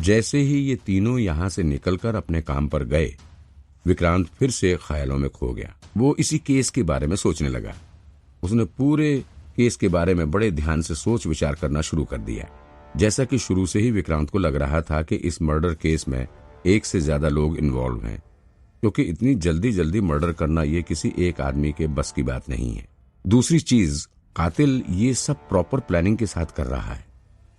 जैसे ही ये तीनों यहाँ से निकलकर अपने काम पर गए, विक्रांत फिर से ख्यालों में खो गया। वो इसी केस के बारे में सोचने लगा। उसने पूरे केस के बारे में बड़े ध्यान से सोच विचार करना शुरू कर दिया। जैसा कि शुरू से ही विक्रांत को लग रहा था कि इस मर्डर केस में एक से ज्यादा लोग इन्वॉल्व हैं, क्योंकि इतनी जल्दी जल्दी मर्डर करना ये किसी एक आदमी के बस की बात नहीं है। दूसरी चीज, कातिल ये सब प्रॉपर प्लानिंग के साथ कर रहा है।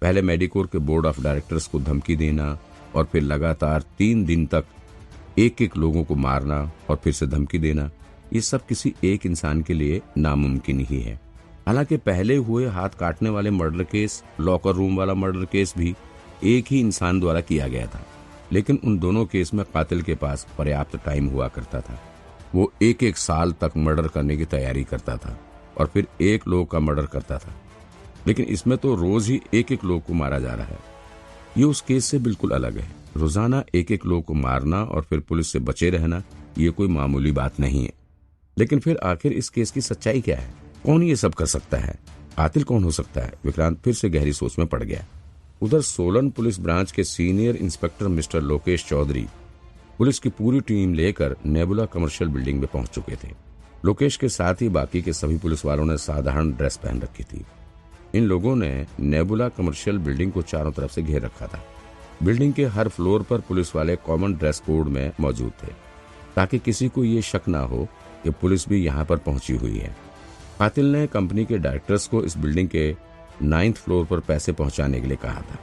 पहले मेडिकोर के बोर्ड ऑफ डायरेक्टर्स को धमकी देना और फिर लगातार 3 दिन तक एक एक लोगों को मारना और फिर से धमकी देना, ये सब किसी एक इंसान के लिए नामुमकिन ही है। हालांकि पहले हुए हाथ काटने वाले मर्डर केस, लॉकर रूम वाला मर्डर केस भी एक ही इंसान द्वारा किया गया था, लेकिन उन दोनों केस में कातिल के पास पर्याप्त टाइम हुआ करता था। वो एक एक साल तक मर्डर करने की तैयारी करता था और फिर एक लोग का मर्डर करता था, लेकिन इसमें तो रोज ही एक एक लोग को मारा जा रहा है। ये उस केस से बिल्कुल अलग है। रोजाना एक एक लोग को मारना और फिर पुलिस से बचे रहना, ये कोई मामूली बात नहीं है। लेकिन फिर आखिर इस केस की सच्चाई क्या है? कौन ये सब कर सकता है? कातिल कौन हो सकता है? विक्रांत फिर से गहरी सोच में पड़ गया। उधर सोलन पुलिस ब्रांच के senior inspector mister Lokesh Chaudhary police की पूरी टीम लेकर नेबुला कमर्शियल बिल्डिंग में पहुंच चुके थे। लोकेश के साथ ही बाकी के सभी पुलिस वालों ने साधारण ड्रेस पहन रखी थी। इन लोगों ने नेबुला कमर्शियल बिल्डिंग को चारों तरफ से घेर रखा था। बिल्डिंग के हर फ्लोर पर पुलिस वाले कॉमन ड्रेस कोड में मौजूद थे, ताकि किसी को ये शक ना हो कि पुलिस भी यहाँ पर पहुंची हुई है। कातिल ने कंपनी के डायरेक्टर्स को इस बिल्डिंग के 9th फ्लोर पर पैसे पहुंचाने के लिए कहा था।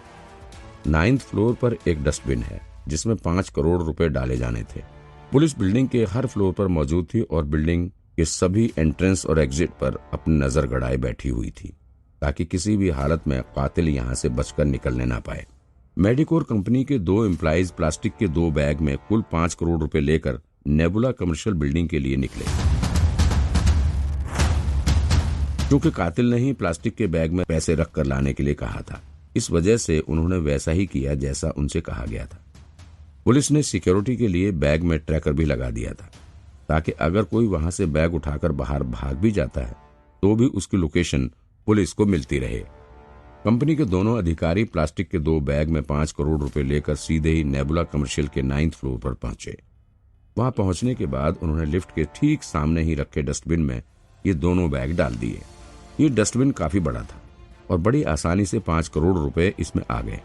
9th फ्लोर पर एक डस्टबिन है जिसमें 5 करोड़ रुपए डाले जाने थे। पुलिस बिल्डिंग के हर फ्लोर पर मौजूद थी और बिल्डिंग के सभी एंट्रेंस और एग्जिट पर अपनी नजर गड़ाए बैठी हुई थी, ताकि किसी भी हालत में कातिल यहाँ से बचकर निकलने ना पाए। मेडिकोर कंपनी के 2 एम्प्लॉइज प्लास्टिक के 2 बैग में कुल 5 करोड़ रुपए लेकर नेबुला कमर्शियल बिल्डिंग के लिए निकले। क्योंकि कातिल ने ही प्लास्टिक के बैग में पैसे रखकर लाने के लिए कहा था, इस वजह से उन्होंने वैसा ही किया जैसा उनसे कहा गया था। पुलिस ने सिक्योरिटी के लिए बैग में ट्रैकर भी लगा दिया था, ताकि अगर कोई वहां से बैग उठाकर बाहर भाग भी जाता है तो भी उसकी लोकेशन पुलिस को मिलती रहे। कंपनी के दोनों अधिकारी प्लास्टिक के 2 बैग में 5 करोड़ रुपए लेकर सीधे ही नेबुला कमर्शियल के 9th फ्लोर पर पहुंचे। वहां पहुंचने के बाद उन्होंने लिफ्ट के ठीक सामने ही रखे डस्टबिन में ये दोनों बैग डाल दिए। ये डस्टबिन काफी बड़ा था और बड़ी आसानी से 5 करोड़ रुपए इसमें आ गए।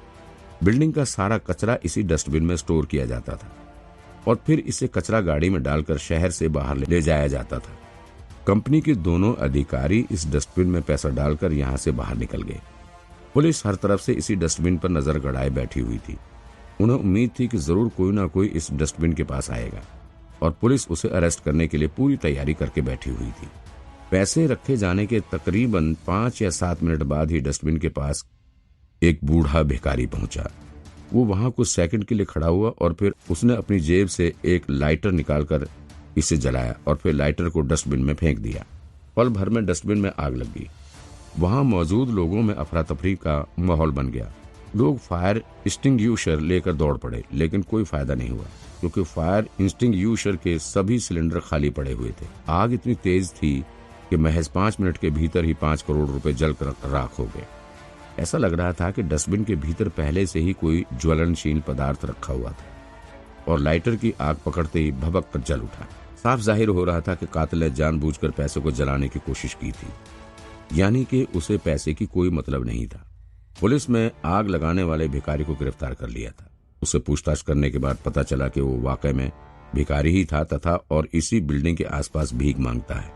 बिल्डिंग का सारा कचरा इसी डस्टबिन में स्टोर किया जाता था और फिर इसे कचरा गाड़ी में डालकर शहर से बाहर ले जाया जाता था। कंपनी के दोनों अधिकारी इस डस्टबिन में पैसा डालकर यहाँ से बाहर निकल गए। पुलिस हर तरफ से इसी डस्टबिन पर नजर गड़ाए बैठी हुई थी। उन्हें उम्मीद थी कि जरूर कोई ना कोई इस डस्टबिन के पास आएगा और पुलिस उसे अरेस्ट करने के लिए पूरी तैयारी करके बैठी हुई थी। पैसे रखे जाने के तकरीबन 5 या 7 मिनट बाद ही डस्टबिन के पास एक बूढ़ा भिखारी पहुंचा। वो वहां कुछ सेकंड के लिए खड़ा हुआ और फिर उसने अपनी जेब से एक लाइटर निकालकर इसे जलाया और फिर लाइटर को डस्टबिन में फेंक दिया। पल भर में डस्टबिन में आग लग गई। वहां मौजूद लोगों में अफरा तफरी का माहौल बन गया। लोग फायर एक्सटिंग्विशर लेकर दौड़ पड़े, लेकिन कोई फायदा नहीं हुआ, क्योंकि फायर एक्सटिंग्विशर के सभी सिलेंडर खाली पड़े हुए थे। आग इतनी तेज थी कि महज 5 मिनट के भीतर ही 5 करोड़ रुपए जलकर राख हो गए। ऐसा लग रहा था कि डस्टबिन के भीतर पहले से ही कोई ज्वलनशील पदार्थ रखा हुआ था और लाइटर की आग पकड़ते ही भभक कर जल उठा। साफ जाहिर हो रहा था कि कातिल ने जानबूझकर पैसे को जलाने की कोशिश की थी, यानी कि उसे पैसे की कोई मतलब नहीं था। पुलिस में आग लगाने वाले भिखारी को गिरफ्तार कर लिया था। उससे पूछताछ करने के बाद पता चला कि वो वाकई में भिखारी ही था तथा और इसी बिल्डिंग के आसपास भीख मांगता है।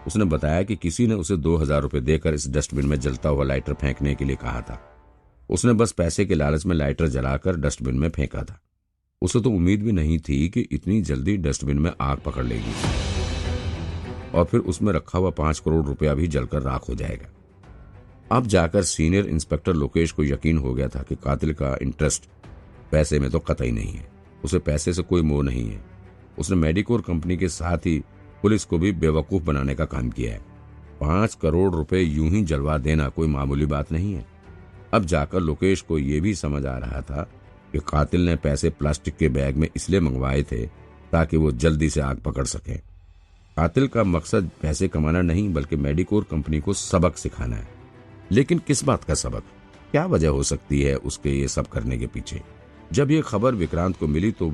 उसने बताया कि किसी ने उसे 2000 रुपए देकर इस डस्टबिन में जलता हुआ लाइटर फेंकने के लिए कहा था। उसने बस पैसे के लालच में लाइटर जलाकर डस्टबिन में फेंका था। उसे तो उम्मीद भी नहीं थी कि इतनी जल्दी डस्टबिन में आग पकड़ लेगी और फिर उसमें रखा हुआ 5 करोड़ रुपया भी जलकर राख हो जाएगा। अब जाकर सीनियर इंस्पेक्टर लोकेश को यकीन हो गया था कि कातिल का इंटरेस्ट पैसे में तो कतई नहीं है। उसे पैसे से कोई मोह नहीं है। उसने मेडिकोर कंपनी के साथ ही पुलिस को भी बेवकूफ बनाने का काम किया है। 5 करोड़ रुपए यूं ही जलवा देना कोई मामूली बात नहीं है। अब जाकर लोकेश को यह भी समझ आ रहा था कि कातिल ने पैसे प्लास्टिक के बैग में इसलिए मंगवाए थे ताकि वो जल्दी से आग पकड़ सके। कातिल का मकसद पैसे कमाना नहीं बल्कि मेडिकोर कंपनी को सबक सिखाना है। लेकिन किस बात का सबक? क्या वजह हो सकती है उसके ये सब करने के पीछे? जब ये खबर विक्रांत को मिली तो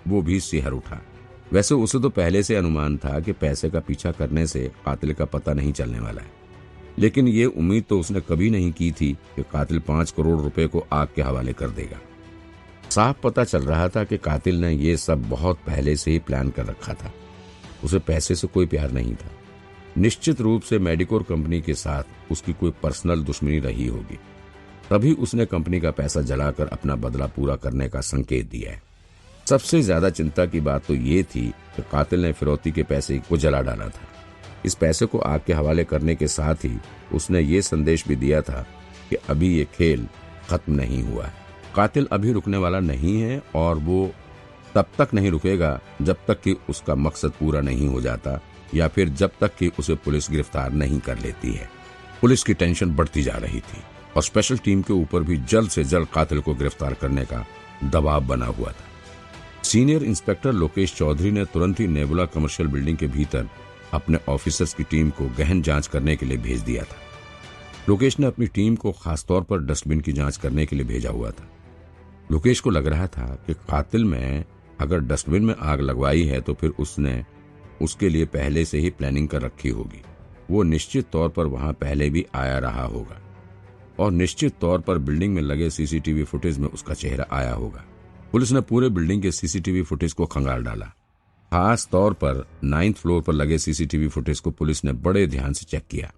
वो भी सिहर उठा। वैसे उसे तो पहले से अनुमान था कि पैसे का पीछा करने से कातिल का पता नहीं चलने वाला है, लेकिन ये उम्मीद तो उसने कभी नहीं की थी कि कातिल 5 करोड़ रुपए को आग के हवाले कर देगा। साफ पता चल रहा था कि कातिल ने ये सब बहुत पहले से ही प्लान कर रखा था। उसे पैसे से कोई प्यार नहीं था। निश्चित रूप से मेडिकोर कंपनी के साथ उसकी कोई पर्सनल दुश्मनी रही होगी, तभी उसने कंपनी का पैसा जलाकर अपना बदला पूरा करने का संकेत दिया है। सबसे ज्यादा चिंता की बात तो ये थी कि कातिल ने फिरौती के पैसे को जला डाला था। इस पैसे को आग के हवाले करने के साथ ही उसने ये संदेश भी दिया था कि अभी ये खेल खत्म नहीं हुआ है। कातिल अभी रुकने वाला नहीं है और वो तब तक नहीं रुकेगा जब तक कि उसका मकसद पूरा नहीं हो जाता, या फिर जब तक कि उसे पुलिस गिरफ्तार नहीं कर लेती है। पुलिस की टेंशन बढ़ती जा रही थी और स्पेशल टीम के ऊपर भी जल्द से जल्द कातिल को गिरफ्तार करने का दबाव बना हुआ था। सीनियर इंस्पेक्टर लोकेश चौधरी ने तुरंत ही नेबुला कमर्शियल बिल्डिंग के भीतर अपने ऑफिसर्स की टीम को गहन जांच करने के लिए भेज दिया था। लोकेश ने अपनी टीम को खासतौर पर डस्टबिन की जांच करने के लिए भेजा हुआ था। लोकेश को लग रहा था कि कातिल में अगर डस्टबिन में आग लगवाई है तो फिर उसने उसके लिए पहले से ही प्लानिंग कर रखी होगी। वो निश्चित तौर पर वहां पहले भी आया रहा होगा और निश्चित तौर पर बिल्डिंग में लगे सीसीटीवी फुटेज में उसका चेहरा आया होगा। पुलिस ने पूरे बिल्डिंग के सीसीटीवी फुटेज को खंगाल डाला। खास तौर पर 9th फ्लोर पर लगे सीसीटीवी फुटेज को पुलिस ने बड़े ध्यान से चेक किया,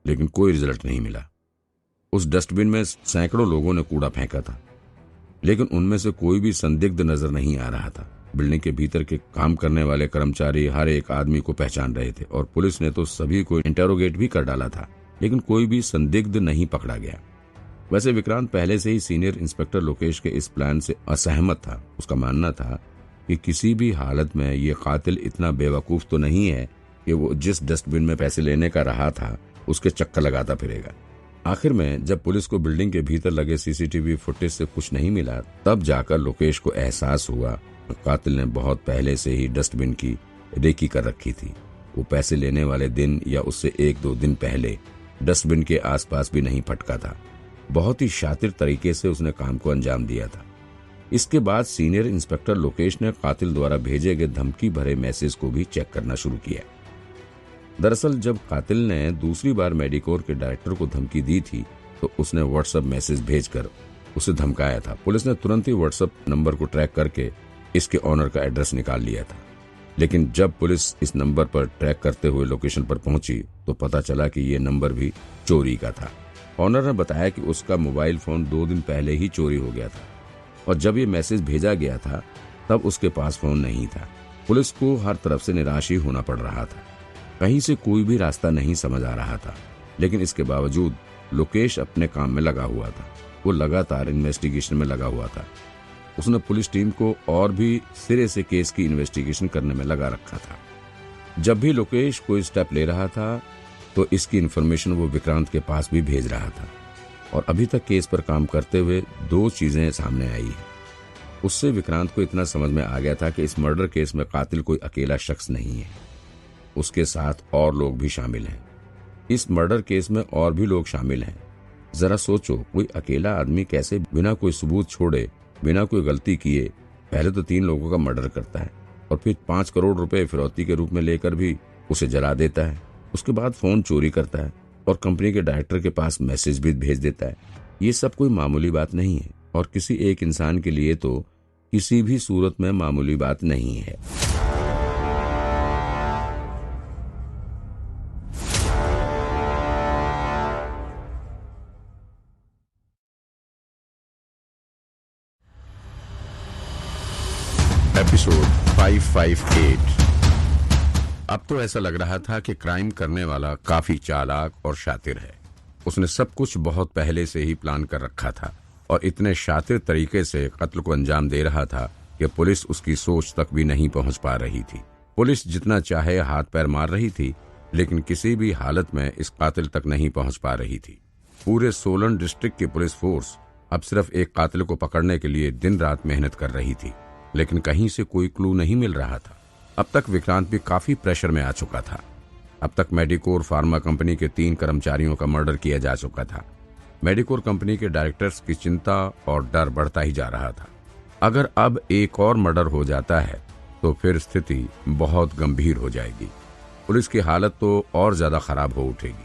लेकिन कोई रिजल्ट नहीं मिला। उस डस्टबिन में सैकड़ों लोगों ने कूड़ा फेंका था, लेकिन उनमें से कोई भी संदिग्ध नजर नहीं आ रहा था। बिल्डिंग के भीतर के काम करने वाले कर्मचारी हर एक आदमी को पहचान रहे थे और पुलिस ने तो सभी को इंटेरोगेट भी कर डाला था, लेकिन कोई भी संदिग्ध नहीं पकड़ा गया। वैसे विक्रांत पहले से ही सीनियर इंस्पेक्टर लोकेश के इस प्लान से असहमत था। उसका मानना था कि किसी भी हालत में ये कातिल इतना बेवकूफ तो नहीं है कि वो जिस डस्टबिन में पैसे लेने का रहा था उसके चक्कर लगाता फिरेगा। आखिर में जब पुलिस को बिल्डिंग के भीतर लगे सीसीटीवी फुटेज से कुछ नहीं मिला, तब जाकर लोकेश को एहसास हुआ कातिल ने बहुत पहले से ही डस्टबिन की रेकी कर रखी थी। वो पैसे लेने वाले दिन या उससे 1-2 दिन पहले डस्टबिन के आसपास भी नहीं फटका था। बहुत ही शातिर तरीके से उसने काम को अंजाम दिया था। इसके बाद सीनियर इंस्पेक्टर लोकेश ने कातिल द्वारा भेजे गए धमकी भरे मैसेज को भी चेक करना शुरू किया। दरअसल जब कातिल ने दूसरी बार मेडिकोर के डायरेक्टर को धमकी दी थी तो उसने व्हाट्सएप मैसेज भेजकर उसे धमकाया था। पुलिस ने तुरंत ही व्हाट्सएप नंबर को ट्रैक करके इसके ऑनर का एड्रेस निकाल लिया था, लेकिन जब पुलिस इस नंबर पर ट्रैक करते हुए लोकेशन पर पहुंची तो पता चला कि ये नंबर भी चोरी का था। ऑनर ने बताया कि उसका मोबाइल फोन 2 दिन पहले ही चोरी हो गया था और जब ये मैसेज भेजा गया था तब उसके पास फोन नहीं था। पुलिस को हर तरफ से निराश ही होना पड़ रहा था। कहीं से कोई भी रास्ता नहीं समझ आ रहा था, लेकिन इसके बावजूद लोकेश अपने काम में लगा हुआ था। वो लगातार इन्वेस्टिगेशन में लगा हुआ था। उसने पुलिस टीम को और भी सिरे से केस की इन्वेस्टिगेशन करने में लगा रखा था। जब भी लोकेश कोई स्टेप ले रहा था तो इसकी इन्फॉर्मेशन वो विक्रांत के पास भी भेज रहा था और अभी तक केस पर काम करते हुए 2 चीजें सामने आई है। उससे विक्रांत को इतना समझ में आ गया था कि इस मर्डर केस में कातिल कोई अकेला शख्स नहीं है, उसके साथ और लोग भी शामिल हैं। इस मर्डर केस में और भी लोग शामिल हैं। जरा सोचो, कोई अकेला आदमी कैसे बिना कोई सबूत छोड़े, बिना कोई गलती किए पहले तो 3 लोगों का मर्डर करता है और फिर 5 करोड़ रुपए फिरौती के रूप में लेकर भी उसे जला देता है। उसके बाद फोन चोरी करता है और कंपनी के डायरेक्टर के पास मैसेज भी भेज देता है। ये सब कोई मामूली बात नहीं है और किसी एक इंसान के लिए तो किसी भी सूरत में मामूली बात नहीं है। एपिसोड 558। अब तो ऐसा लग रहा था कि क्राइम करने वाला काफी चालाक और शातिर है। उसने सब कुछ बहुत पहले से ही प्लान कर रखा था और इतने शातिर तरीके से कत्ल को अंजाम दे रहा था कि पुलिस उसकी सोच तक भी नहीं पहुंच पा रही थी। पुलिस जितना चाहे हाथ पैर मार रही थी, लेकिन किसी भी हालत में इस कातिल तक नहीं पहुंच पा रही थी। पूरे सोलन डिस्ट्रिक्ट की पुलिस फोर्स अब सिर्फ एक कातिल को पकड़ने के लिए दिन रात मेहनत कर रही थी, लेकिन कहीं से कोई क्लू नहीं मिल रहा था। अब तक विक्रांत भी काफी प्रेशर में आ चुका था। अब तक मेडिकोर फार्मा कंपनी के 3 कर्मचारियों का मर्डर किया जा चुका था। मेडिकोर कंपनी के डायरेक्टर्स की चिंता और डर बढ़ता ही जा रहा था। अगर अब एक और मर्डर हो जाता है तो फिर स्थिति बहुत गंभीर हो जाएगी। पुलिस की हालत तो और ज्यादा खराब हो उठेगी।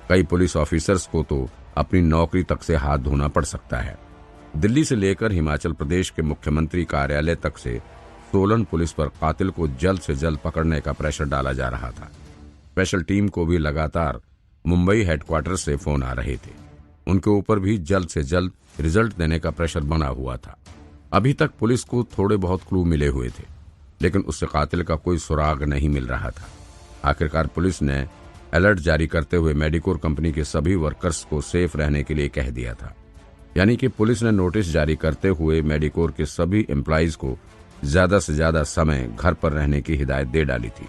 कई पुलिस ऑफिसर्स को तो अपनी नौकरी तक से हाथ धोना पड़ सकता है। दिल्ली से लेकर हिमाचल प्रदेश के मुख्यमंत्री कार्यालय तक से सोलन पुलिस पर कातिल को जल्द से जल्द पकड़ने का प्रेशर डाला जा रहा था। स्पेशल टीम को भी लगातार मुंबई हेडक्वार्टर से फोन आ रहे थे। उनके ऊपर भी जल्द से जल्द रिजल्ट देने का प्रेशर बना हुआ था। अभी तक पुलिस को थोड़े बहुत क्लू मिले हुए थे, लेकिन उससे कातिल का कोई सुराग नहीं मिल रहा था। आखिरकार पुलिस ने अलर्ट जारी करते हुए मेडिकोर कंपनी के सभी वर्कर्स को सेफ रहने के लिए कह दिया था। यानी कि पुलिस ने नोटिस जारी करते हुए मेडिकोर के सभी एम्प्लॉइज को ज्यादा से ज्यादा समय घर पर रहने की हिदायत दे डाली थी।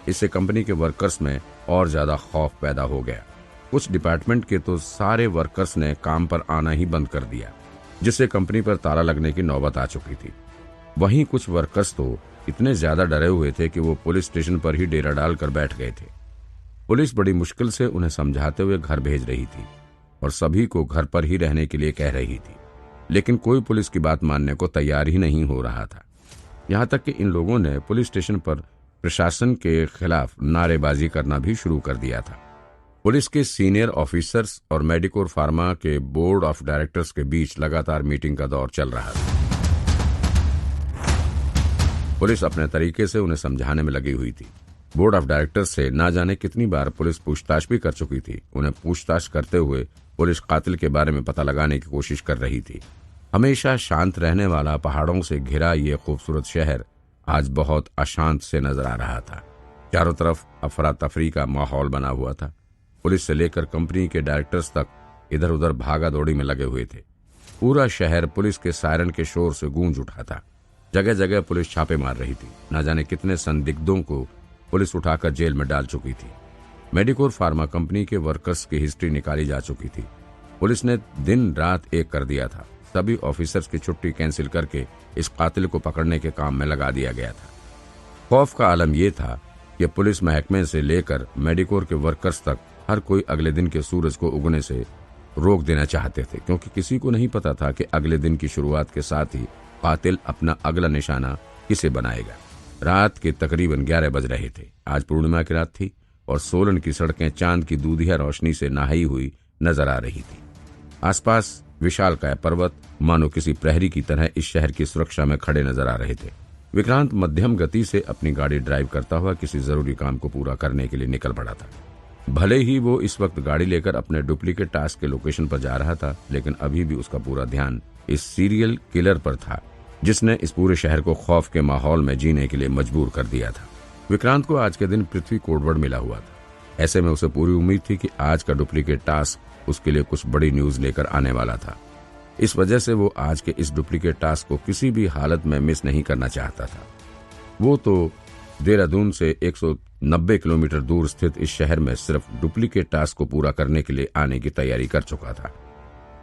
इससे कंपनी के वर्कर्स में और ज्यादा खौफ पैदा हो गया। कुछ डिपार्टमेंट के तो सारे वर्कर्स ने काम पर आना ही बंद कर दिया, जिससे कंपनी पर ताला लगने की नौबत आ चुकी थी। वहीं कुछ वर्कर्स तो इतने ज्यादा डरे हुए थे कि वो पुलिस स्टेशन पर ही डेरा डालकर बैठ गए थे। पुलिस बड़ी मुश्किल से उन्हें समझाते हुए घर भेज रही थी और सभी को घर पर ही रहने के लिए कह रही थी, लेकिन कोई पुलिस की बात मानने को तैयार ही नहीं हो रहा था। यहां तक कि इन लोगों ने पुलिस स्टेशन पर प्रशासन के खिलाफ नारेबाजी करना भी शुरू कर दिया था। पुलिस के सीनियर ऑफिसर्स और मेडिकोर फार्मा के बोर्ड ऑफ डायरेक्टर्स के बीच लगातार मीटिंग का दौर चल रहा था। पुलिस अपने तरीके से उन्हें समझाने में लगी हुई थी। बोर्ड ऑफ डायरेक्टर्स से ना जाने कितनी बार पुलिस पूछताछ भी कर चुकी थी। उन्हें पूछताछ करते हुए पुलिस कातिल के बारे में पता लगाने की कोशिश कर रही थी। हमेशा शांत रहने वाला पहाड़ों से घिरा ये खूबसूरत शहर आज बहुत अशांत से नजर आ रहा था। चारों तरफ अफरा तफरी का माहौल बना हुआ था। पुलिस से लेकर कंपनी के डायरेक्टर्स तक इधर उधर भागा दौड़ी में लगे हुए थे। पूरा शहर पुलिस के सायरन के शोर से गूंज उठा था। जगह जगह पुलिस छापे मार रही थी। न जाने कितने संदिग्धों को पुलिस उठाकर जेल में डाल चुकी थी। मेडिकोर फार्मा कंपनी के वर्कर्स की हिस्ट्री निकाली जा चुकी थी। पुलिस ने दिन रात एक कर दिया था। सभी ऑफिसर्स की छुट्टी कैंसिल करके इस कातिल को पकड़ने के काम में लगा दिया गया था। खौफ का आलम यह था कि पुलिस महकमे से लेकर मेडिकोर के वर्कर्स तक हर कोई अगले दिन के सूरज को उगने से रोक देना चाहते थे, क्योंकि किसी को नहीं पता था कि अगले दिन की शुरुआत के साथ ही कातिल अपना अगला निशाना किसे बनाएगा। रात के तकरीबन 11 बज रहे थे। आज पूर्णिमा की रात थी और सोलन की सड़कें चांद की दूधिया रोशनी से नहाई हुई नजर आ रही थी। आसपास विशालकाय पर्वत मानो किसी प्रहरी की तरह इस शहर की सुरक्षा में खड़े नजर आ रहे थे। विक्रांत मध्यम गति से अपनी गाड़ी ड्राइव करता हुआ किसी जरूरी काम को पूरा करने के लिए निकल पड़ा था। भले ही वो इस वक्त गाड़ी लेकर अपने डुप्लीकेट टास्क के लोकेशन पर जा रहा था, लेकिन अभी भी उसका पूरा ध्यान इस सीरियल किलर पर था, जिसने इस पूरे शहर को खौफ के माहौल में जीने के लिए मजबूर कर दिया था। विक्रांत को आज के दिन पृथ्वी कोडवर्ड मिला हुआ था। ऐसे में उसे पूरी उम्मीद थी कि आज का डुप्लीकेट टास्क उसके लिए कुछ बड़ी न्यूज लेकर आने वाला था। इस वजह से वो आज के इस डुप्लीकेट टास्क को किसी भी हालत में मिस नहीं करना चाहता था। वो तो देहरादून से 190 किलोमीटर दूर स्थित इस शहर में सिर्फ डुप्लीकेट टास्क को पूरा करने के लिए आने की तैयारी कर चुका था।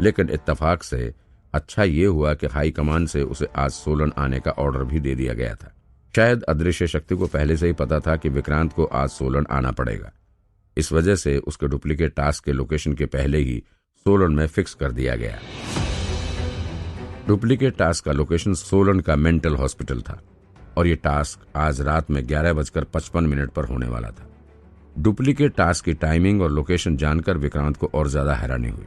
लेकिन इत्तेफाक से अच्छा ये हुआ कि हाई कमान से उसे आज सोलन आने का ऑर्डर भी दे दिया गया था। शायद अदृश्य शक्ति को पहले से ही पता था कि विक्रांत को आज सोलन आना पड़ेगा। इस वजह से उसके डुप्लीकेट टास्क के लोकेशन के पहले ही सोलन में फिक्स कर दिया गया। डुप्लीकेट टास्क का लोकेशन सोलन का मेंटल हॉस्पिटल था और ये टास्क आज रात में 11:55 पर होने वाला था। डुप्लीकेट टास्क की टाइमिंग और लोकेशन जानकर विक्रांत को और ज्यादा हैरानी हुई।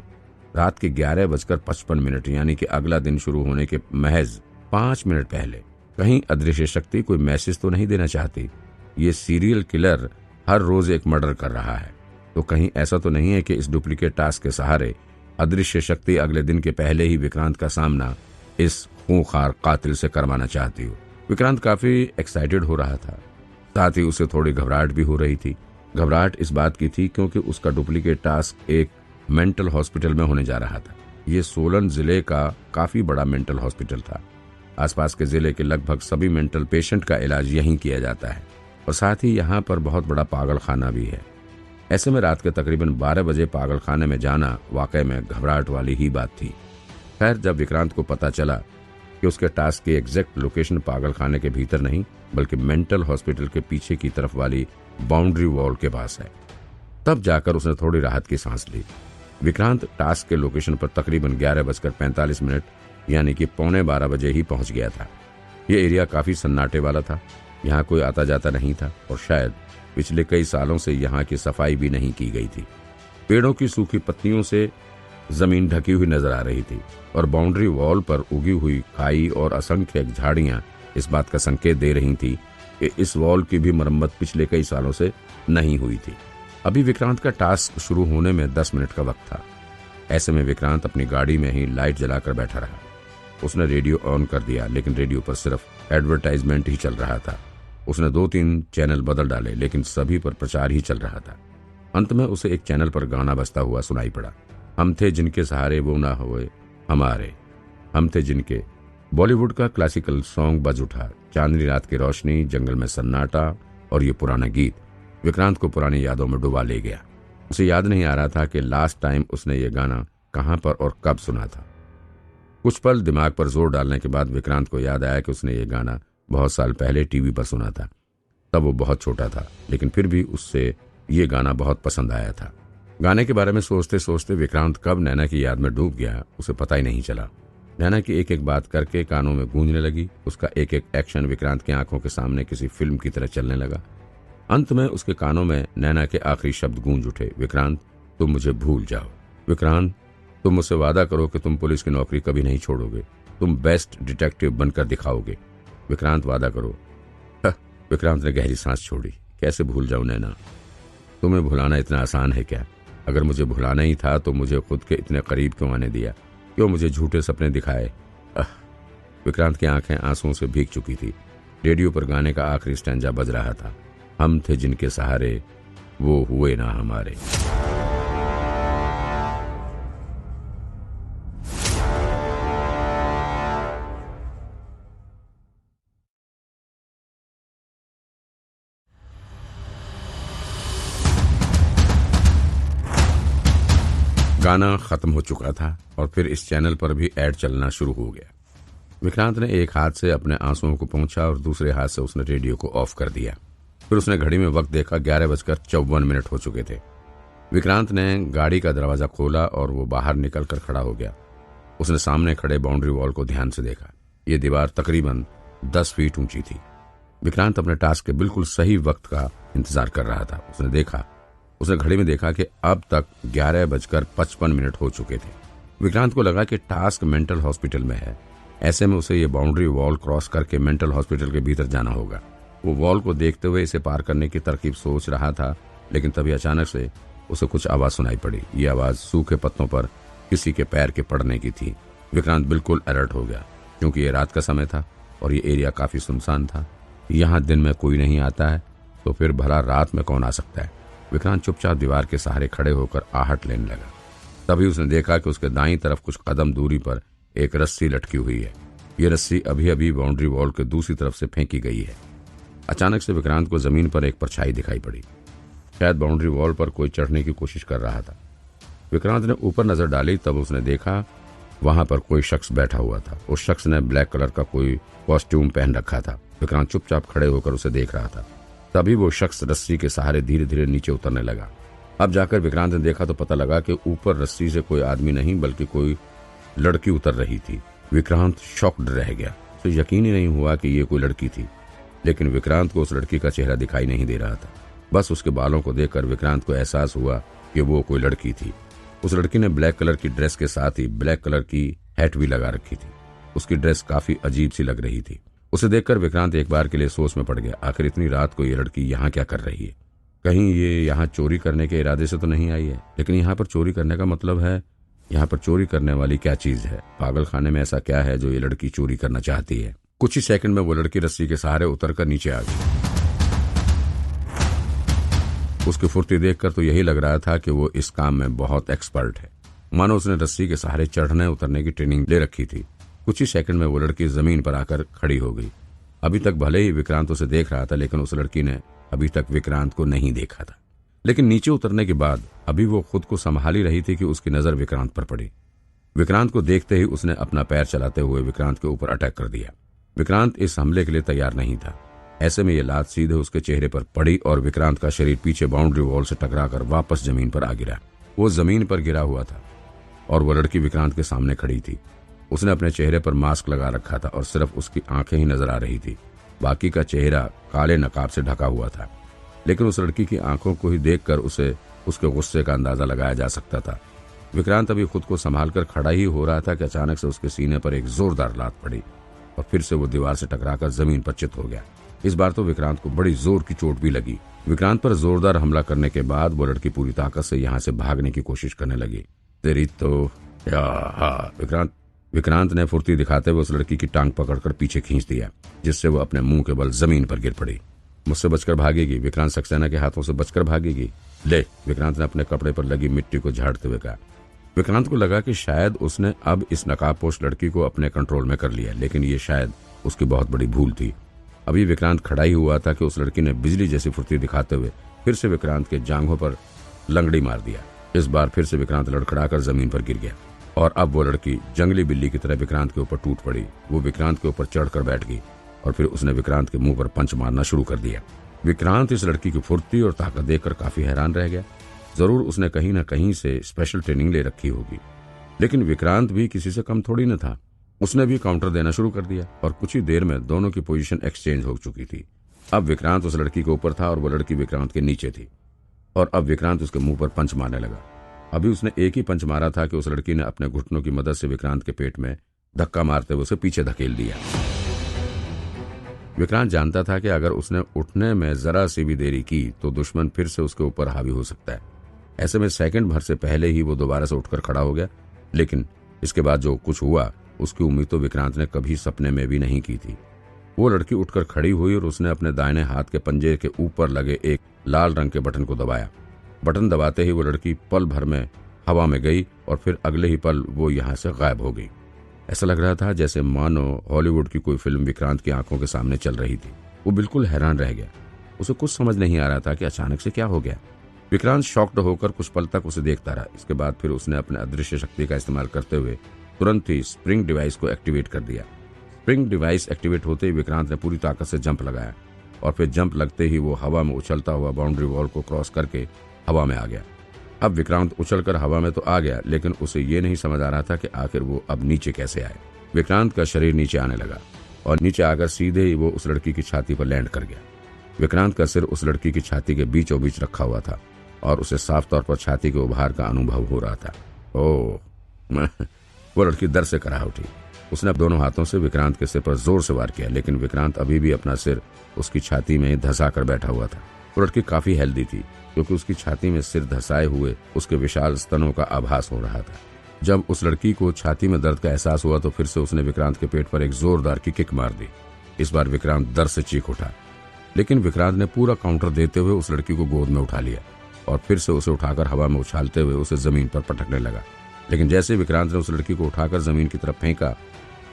रात के 11:55 यानी कि अगला दिन शुरू होने के महज 5 मिनट पहले कहीं अदृश्य शक्ति कोई मैसेज तो नहीं देना चाहती। ये सीरियल किलर हर रोज एक मर्डर कर रहा है, तो कहीं ऐसा तो नहीं है कि इस डुप्लीकेट टास्क के सहारे अदृश्य शक्ति अगले दिन के पहले ही विक्रांत का सामना इस खूंखार कातिल से करवाना चाहती हो। विक्रांत काफी एक्साइटेड हो रहा था, साथ ही उसे थोड़ी घबराहट भी हो रही थी। घबराहट इस बात की थी क्योंकि उसका डुप्लीकेट टास्क एक मेंटल हॉस्पिटल में होने जा रहा था। ये सोलन जिले का काफी बड़ा मेंटल हॉस्पिटल था। आसपास के जिले के लगभग सभी मेंटल पेशेंट का इलाज यहीं किया जाता है और साथ ही यहाँ पर बहुत बड़ा पागल खाना भी है। ऐसे में रात के तकरीबन 12 बजे पागल खाने में जाना वाकई में घबराहट वाली ही बात थी। खैर, जब विक्रांत को पता चला कि उसके टास्क की एग्जैक्ट लोकेशन पागल खाने के भीतर नहीं बल्कि मेंटल हॉस्पिटल के पीछे की तरफ वाली बाउंड्री वॉल के पास है, तब जाकर उसने थोड़ी राहत की सांस ली। विक्रांत टास्क के लोकेशन पर तकरीबन 11:45 यानी कि 11:45 ही पहुंच गया था। यह एरिया काफी सन्नाटे वाला था, यहाँ कोई आता जाता नहीं था और शायद पिछले कई सालों से यहाँ की सफाई भी नहीं की गई थी। पेड़ों की सूखी पत्तियों से जमीन ढकी हुई नजर आ रही थी और बाउंड्री वॉल पर उगी हुई खाई और असंख्य झाड़ियां इस बात का संकेत दे रही थी कि इस वॉल की भी मरम्मत पिछले कई सालों से नहीं हुई थी। अभी विक्रांत का टास्क शुरू होने में 10 मिनट का वक्त था। ऐसे में विक्रांत अपनी गाड़ी में ही लाइट जलाकर बैठा रहा। उसने रेडियो ऑन कर दिया, लेकिन रेडियो पर सिर्फ एडवर्टाइजमेंट ही चल रहा था। उसने 2-3 चैनल बदल डाले, लेकिन सभी पर प्रचार ही चल रहा था। अंत में उसे एक चैनल पर गाना बजता हुआ सुनाई पड़ा। हम थे जिनके सहारे वो ना हुए हमारे, हम थे जिनके। बॉलीवुड का क्लासिकल सॉन्ग बज उठा। चांदनी रात की रोशनी, जंगल में सन्नाटा और ये पुराना गीत विक्रांत को पुरानी यादों में डुबा ले गया। उसे याद नहीं आ रहा था कि लास्ट टाइम उसने ये गाना कहां पर और कब सुना था। कुछ पल दिमाग पर जोर डालने के बाद विक्रांत को याद आया कि उसने ये गाना बहुत साल पहले टीवी पर सुना था। तब वो बहुत छोटा था, लेकिन फिर भी उससे ये गाना बहुत पसंद आया था। गाने के बारे में सोचते सोचते विक्रांत कब नैना की याद में डूब गया उसे पता ही नहीं चला। नैना की एक एक बात करके कानों में गूंजने लगी। उसका एक एक एक्शन विक्रांत की आंखों के सामने किसी फिल्म की तरह चलने लगा। अंत में उसके कानों में नैना के आखिरी शब्द गूंज उठे, विक्रांत तुम मुझे भूल जाओ। विक्रांत तुम मुझसे वादा करो कि तुम पुलिस की नौकरी कभी नहीं छोड़ोगे, तुम बेस्ट डिटेक्टिव बनकर दिखाओगे। विक्रांत वादा करो। विक्रांत ने गहरी सांस छोड़ी। कैसे भूल जाऊं नैना, तुम्हें भुलाना इतना आसान है क्या? अगर मुझे भुलाना ही था तो मुझे खुद के इतने करीब क्यों आने दिया, क्यों मुझे झूठे सपने दिखाए? विक्रांत की आंखें आंसुओं से भीग चुकी थी। रेडियो पर गाने का आखिरी स्टैंजा बज रहा था, हम थे जिनके सहारे वो हुए ना हमारे। गाना खत्म हो चुका था और फिर इस चैनल पर भी ऐड चलना शुरू हो गया। विक्रांत ने एक हाथ से अपने आंसुओं को पोंछा और दूसरे हाथ से उसने रेडियो को ऑफ कर दिया। फिर उसने घड़ी में वक्त देखा, 11:54 हो चुके थे। विक्रांत ने गाड़ी का दरवाजा खोला और वो बाहर निकलकर खड़ा हो गया। उसने सामने खड़े बाउंड्री वॉल को ध्यान से देखा। ये दीवार तकरीबन 10 फीट ऊंची थी। विक्रांत अपने टास्क के बिल्कुल सही वक्त का इंतजार कर रहा था। उसने घड़ी में देखा कि अब तक 11:55 हो चुके थे। विक्रांत को लगा कि टास्क मेंटल हॉस्पिटल में है। ऐसे में उसे ये बाउंड्री वॉल क्रॉस करके मेंटल हॉस्पिटल के भीतर जाना होगा। वो वॉल को देखते हुए इसे पार करने की तरकीब सोच रहा था, लेकिन तभी अचानक से उसे कुछ आवाज सुनाई पड़ी। ये आवाज सूखे पत्तों पर किसी के पैर के पड़ने की थी। विक्रांत बिल्कुल अलर्ट हो गया, क्योंकि ये रात का समय था और ये एरिया काफी सुनसान था। यहाँ दिन में कोई नहीं आता है, तो फिर भला रात में कौन आ सकता है? विक्रांत चुपचाप दीवार के सहारे खड़े होकर आहट लेने लगा। तभी उसने देखा कि उसके दाईं तरफ कुछ कदम दूरी पर एक रस्सी लटकी हुई है। ये रस्सी अभी अभी बाउंड्री वॉल के दूसरी तरफ से फेंकी गई है। अचानक से विक्रांत को जमीन पर एक परछाई दिखाई पड़ी। शायद बाउंड्री वॉल पर कोई चढ़ने की कोशिश कर रहा था। विक्रांत ने ऊपर नजर डाली, तब उसने देखा वहां पर कोई शख्स बैठा हुआ था। उस शख्स ने ब्लैक कलर का कोई कॉस्ट्यूम पहन रखा था। विक्रांत चुपचाप खड़े होकर उसे देख रहा था। तभी वो शख्स रस्सी के सहारे धीरे धीरे नीचे उतरने लगा। अब जाकर विक्रांत ने देखा तो पता लगा कि ऊपर रस्सी से कोई आदमी नहीं बल्कि कोई लड़की उतर रही थी। विक्रांत शॉक्ड रह गया। तो यकीन ही नहीं हुआ कि ये कोई लड़की थी, लेकिन विक्रांत को उस लड़की का चेहरा दिखाई नहीं दे रहा था। बस उसके बालों को देखकर विक्रांत को एहसास हुआ कि वो कोई लड़की थी। उस लड़की ने ब्लैक कलर की ड्रेस के साथ ही ब्लैक कलर की हैट भी लगा रखी थी। उसकी ड्रेस काफी अजीब सी लग रही थी। उसे देखकर विक्रांत एक बार के लिए सोच में पड़ गया। आखिर इतनी रात को ये लड़की यहाँ क्या कर रही है? कहीं ये यहाँ चोरी करने के इरादे से तो नहीं आई है? लेकिन यहाँ पर चोरी करने का मतलब है, यहाँ पर चोरी करने वाली क्या चीज है? पागल खाने में ऐसा क्या है जो ये लड़की चोरी करना चाहती है? कुछ ही सेकंड में वो लड़की रस्सी के सहारे उतरकर नीचे आ गई। उसकी फुर्ती देखकर तो यही लग रहा था कि वो इस काम में बहुत एक्सपर्ट है, मानो उसने रस्सी के सहारे चढ़ने उतरने की ट्रेनिंग ले रखी थी। कुछ ही सेकंड में वो लड़की जमीन पर आकर खड़ी हो गई। अभी तक भले ही विक्रांत उसे देख रहा था, लेकिन उस लड़की ने अभी तक विक्रांत को नहीं देखा था। लेकिन नीचे उतरने के बाद अभी वो खुद को संभाल ही रही थी कि उसकी नजर विक्रांत पर पड़ी। विक्रांत को देखते ही उसने अपना पैर चलाते हुए विक्रांत के ऊपर अटैक कर दिया। विक्रांत इस हमले के लिए तैयार नहीं था। ऐसे में ये लात सीधे उसके चेहरे पर पड़ी और विक्रांत का शरीर पीछे बाउंड्री वॉल से टकराकर वापस जमीन पर आ गिरा। वो जमीन पर गिरा हुआ था और वो लड़की विक्रांत के सामने खड़ी थी। उसने अपने चेहरे पर मास्क लगा रखा था और सिर्फ उसकी आंखें ही नजर आ रही थी। बाकी का चेहरा काले नकाब से ढका हुआ था, लेकिन उस लड़की की आंखों को ही देखकर उसे उसके गुस्से का अंदाजा लगाया जा सकता था। विक्रांत अभी खुद को संभाल कर खड़ा ही हो रहा था कि अचानक से उसके सीने पर एक जोरदार लात पड़ी और फिर से वो दीवार से टकराकर जमीन पर चित हो गया। इस बार तो विक्रांत को बड़ी जोर की चोट भी लगी। विक्रांत पर जोरदार हमला करने के बाद वो लड़की पूरी ताकत से यहाँ से भागने की कोशिश करने लगी। तेरी तो विक्रांत ने फुर्ती दिखाते हुए उस लड़की की टांग पकड़कर पीछे खींच दिया, जिससे वो अपने मुंह के बल जमीन पर गिर पड़ी। मुझसे बचकर भागेगी? विक्रांत सक्सेना के हाथों से बचकर भागेगी? ले, विक्रांत ने अपने कपड़े पर लगी मिट्टी को झाड़ते हुए कहा। विक्रांत को लगा कि शायद उसने अब इस नकाबपोश लड़की को अपने कंट्रोल में कर लिया, लेकिन ये शायद उसकी बहुत बड़ी भूल थी। अभी विक्रांत खड़ा ही हुआ था कि उस लड़की ने बिजली जैसी फुर्ती दिखाते हुए फिर से विक्रांत के जांघों पर लंगड़ी मार दिया। इस बार फिर से विक्रांत लड़खड़ाकर जमीन पर गिर गया और अब वो लड़की जंगली बिल्ली की तरह विक्रांत के ऊपर टूट पड़ी। वो विक्रांत के ऊपर चढ़कर बैठ गई और फिर उसने विक्रांत के मुंह पर पंच मारना शुरू कर दिया। विक्रांत इस लड़की की फुर्ती और ताकत देखकर काफी हैरान रह गया। जरूर उसने कहीं न कहीं से स्पेशल ट्रेनिंग ले रखी होगी, लेकिन विक्रांत भी किसी से कम थोड़ी न था। उसने भी काउंटर देना शुरू कर दिया और कुछ ही देर में दोनों की पोजीशन एक्सचेंज हो चुकी थी। अब विक्रांत उस लड़की के ऊपर था और वो लड़की विक्रांत के नीचे थी और अब विक्रांत उसके मुंह पर पंच मारने लगा। अभी उसने एक ही पंच मारा था कि उस लड़की ने अपने घुटनों की मदद से विक्रांत के पेट में धक्का मारते हुए उसे पीछे धकेल दिया। विक्रांत जानता था कि अगर उसने उठने में जरा सी भी देरी की तो दुश्मन फिर से उसके ऊपर हावी हो सकता है। ऐसे में सेकंड भर से पहले ही वो दोबारा से उठकर खड़ा हो गया, लेकिन इसके बाद जो कुछ हुआ उसकी उम्मीद तो विक्रांत ने कभी सपने में भी नहीं की थी। वो लड़की उठकर खड़ी हुई और उसने अपने दाहिने हाथ के पंजे के ऊपर लगे एक लाल रंग के बटन को दबाया। बटन दबाते ही वो लड़की पल भर में हवा में गई और फिर अगले ही पल वो यहाँ से गायब हो गई। ऐसा लग रहा था जैसे मानो हॉलीवुड की कोई फिल्म विक्रांत की आंखों के सामने चल रही थी। वो बिल्कुल हैरान रह गया। उसे कुछ समझ नहीं आ रहा था कि अचानक से क्या हो गया। विक्रांत शॉक्ड होकर कुछ पल तक उसे देखता रहा। इसके बाद फिर उसने अपने अदृश्य शक्ति का इस्तेमाल करते हुए तुरंत ही स्प्रिंग डिवाइस को एक्टिवेट कर दिया। स्प्रिंग डिवाइस एक्टिवेट होते ही विक्रांत ने पूरी ताकत से जंप लगाया और फिर जंप लगते ही वो हवा में उछलता हुआ बाउंड्री वॉल को क्रॉस करके हवा में आ गया। अब विक्रांत उछलकर हवा में तो आ गया, लेकिन उसे ये नहीं समझ आ रहा था कि आखिर वो अब नीचे कैसे आए। विक्रांत का शरीर नीचे आने लगा और नीचे आकर सीधे ही वो उस लड़की की छाती पर लैंड कर गया। विक्रांत का सिर उस लड़की की छाती के बीचों बीच रखा हुआ था और उसे साफ तौर पर छाती के उभार का अनुभव हो रहा था। ओह वो लड़की दर्द से कराह उठी। उसने अब दोनों हाथों से विक्रांत के सिर पर जोर से वार किया, लेकिन विक्रांत अभी भी अपना सिर उसकी छाती में धंसा कर बैठा हुआ था। वो लड़की काफी हेल्दी थी क्योंकि उसकी छाती में सिर धंसाए हुए उसके विशाल स्तनों का आभास हो रहा था। जब उस लड़की को छाती में दर्द का एहसास हुआ तो फिर से उसने विक्रांत के पेट पर एक जोरदार की किक मार दी। इस बार विक्रांत दर्द से चीख उठा, लेकिन विक्रांत ने पूरा काउंटर देते हुए उस लड़की को गोद में उठा लिया और फिर से उसे उठाकर हवा में उछालते हुए उसे जमीन पर पटकने लगा। लेकिन जैसे विक्रांत ने उस लड़की को उठाकर जमीन की तरफ फेंका,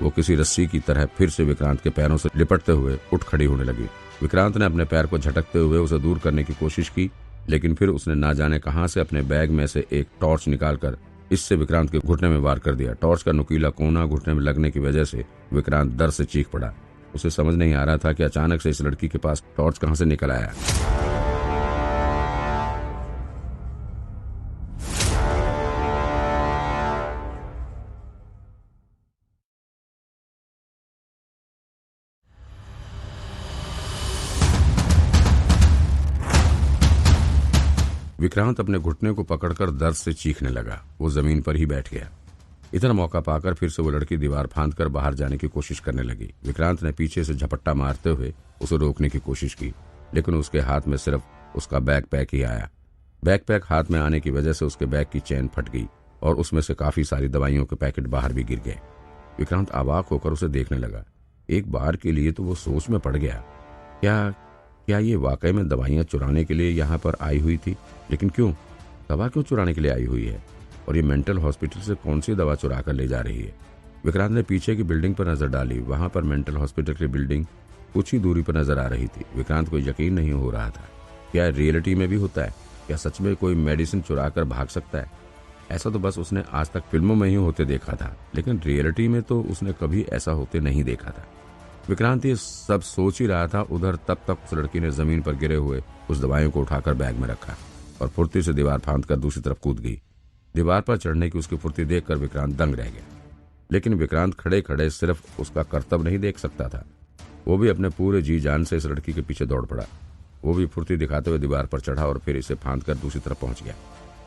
वो किसी रस्सी की तरह फिर से विक्रांत के पैरों से लिपटते हुए उठ खड़ी होने लगी। विक्रांत ने अपने पैर को झटकते हुए उसे दूर करने की कोशिश की, लेकिन फिर उसने ना जाने कहां से अपने बैग में से एक टॉर्च निकालकर इससे विक्रांत के घुटने में वार कर दिया। टॉर्च का नुकीला कोना घुटने में लगने की वजह से विक्रांत दर्द से चीख पड़ा। उसे समझ नहीं आ रहा था कि अचानक से इस लड़की के पास टॉर्च कहां से निकल आया। विक्रांत अपने घुटने को पकड़कर दर्द से चीखने लगा। वो जमीन पर ही बैठ गया। इधर मौका पाकर फिर से वो लड़की दीवार फांदकर बाहर जाने की कोशिश करने लगी। विक्रांत ने पीछे से झपट्टा मारते हुए उसे रोकने की कोशिश की, लेकिन उसके हाथ में सिर्फ उसका बैकपैक ही आया। बैकपैक हाथ में आने की वजह से उसके बैग की चेन फट गई और उसमें से काफी सारी दवाइयों के पैकेट बाहर भी गिर गए। विक्रांत अवाक होकर उसे देखने लगा। एक बार के लिए तो वो सोच में पड़ गया, क्या ये वाकई में दवाइयां चुराने के लिए यहाँ पर आई हुई थी? लेकिन क्यों? दवा क्यों चुराने के लिए आई हुई है? और ये मेंटल हॉस्पिटल से कौन सी दवा चुरा कर ले जा रही है? विक्रांत ने पीछे की बिल्डिंग पर नजर डाली। वहां पर मेंटल हॉस्पिटल की बिल्डिंग कुछ ही दूरी पर नजर आ रही थी। विक्रांत को यकीन नहीं हो रहा था, क्या रियलिटी में भी होता है? क्या सच में कोई मेडिसिन चुरा कर भाग सकता है? ऐसा तो बस उसने आज तक फिल्मों में ही होते देखा था, लेकिन रियलिटी में तो उसने कभी ऐसा होते नहीं देखा था। विक्रांत ये सब सोच ही रहा था, उधर तब तक उस लड़की ने जमीन पर गिरे हुए उस दवाइयों को उठाकर बैग में रखा और फुर्ती से दीवार फांद कर दूसरी तरफ कूद गई। दीवार पर चढ़ने की उसकी फुर्ती देखकर विक्रांत दंग रह गया। लेकिन विक्रांत खड़े खड़े सिर्फ उसका करतब नहीं देख सकता था, वो भी अपने पूरे जी जान से इस लड़की के पीछे दौड़ पड़ा। वो भी फुर्ती दिखाते हुए दीवार पर चढ़ा और फिर इसे फांद कर दूसरी तरफ पहुंच गया।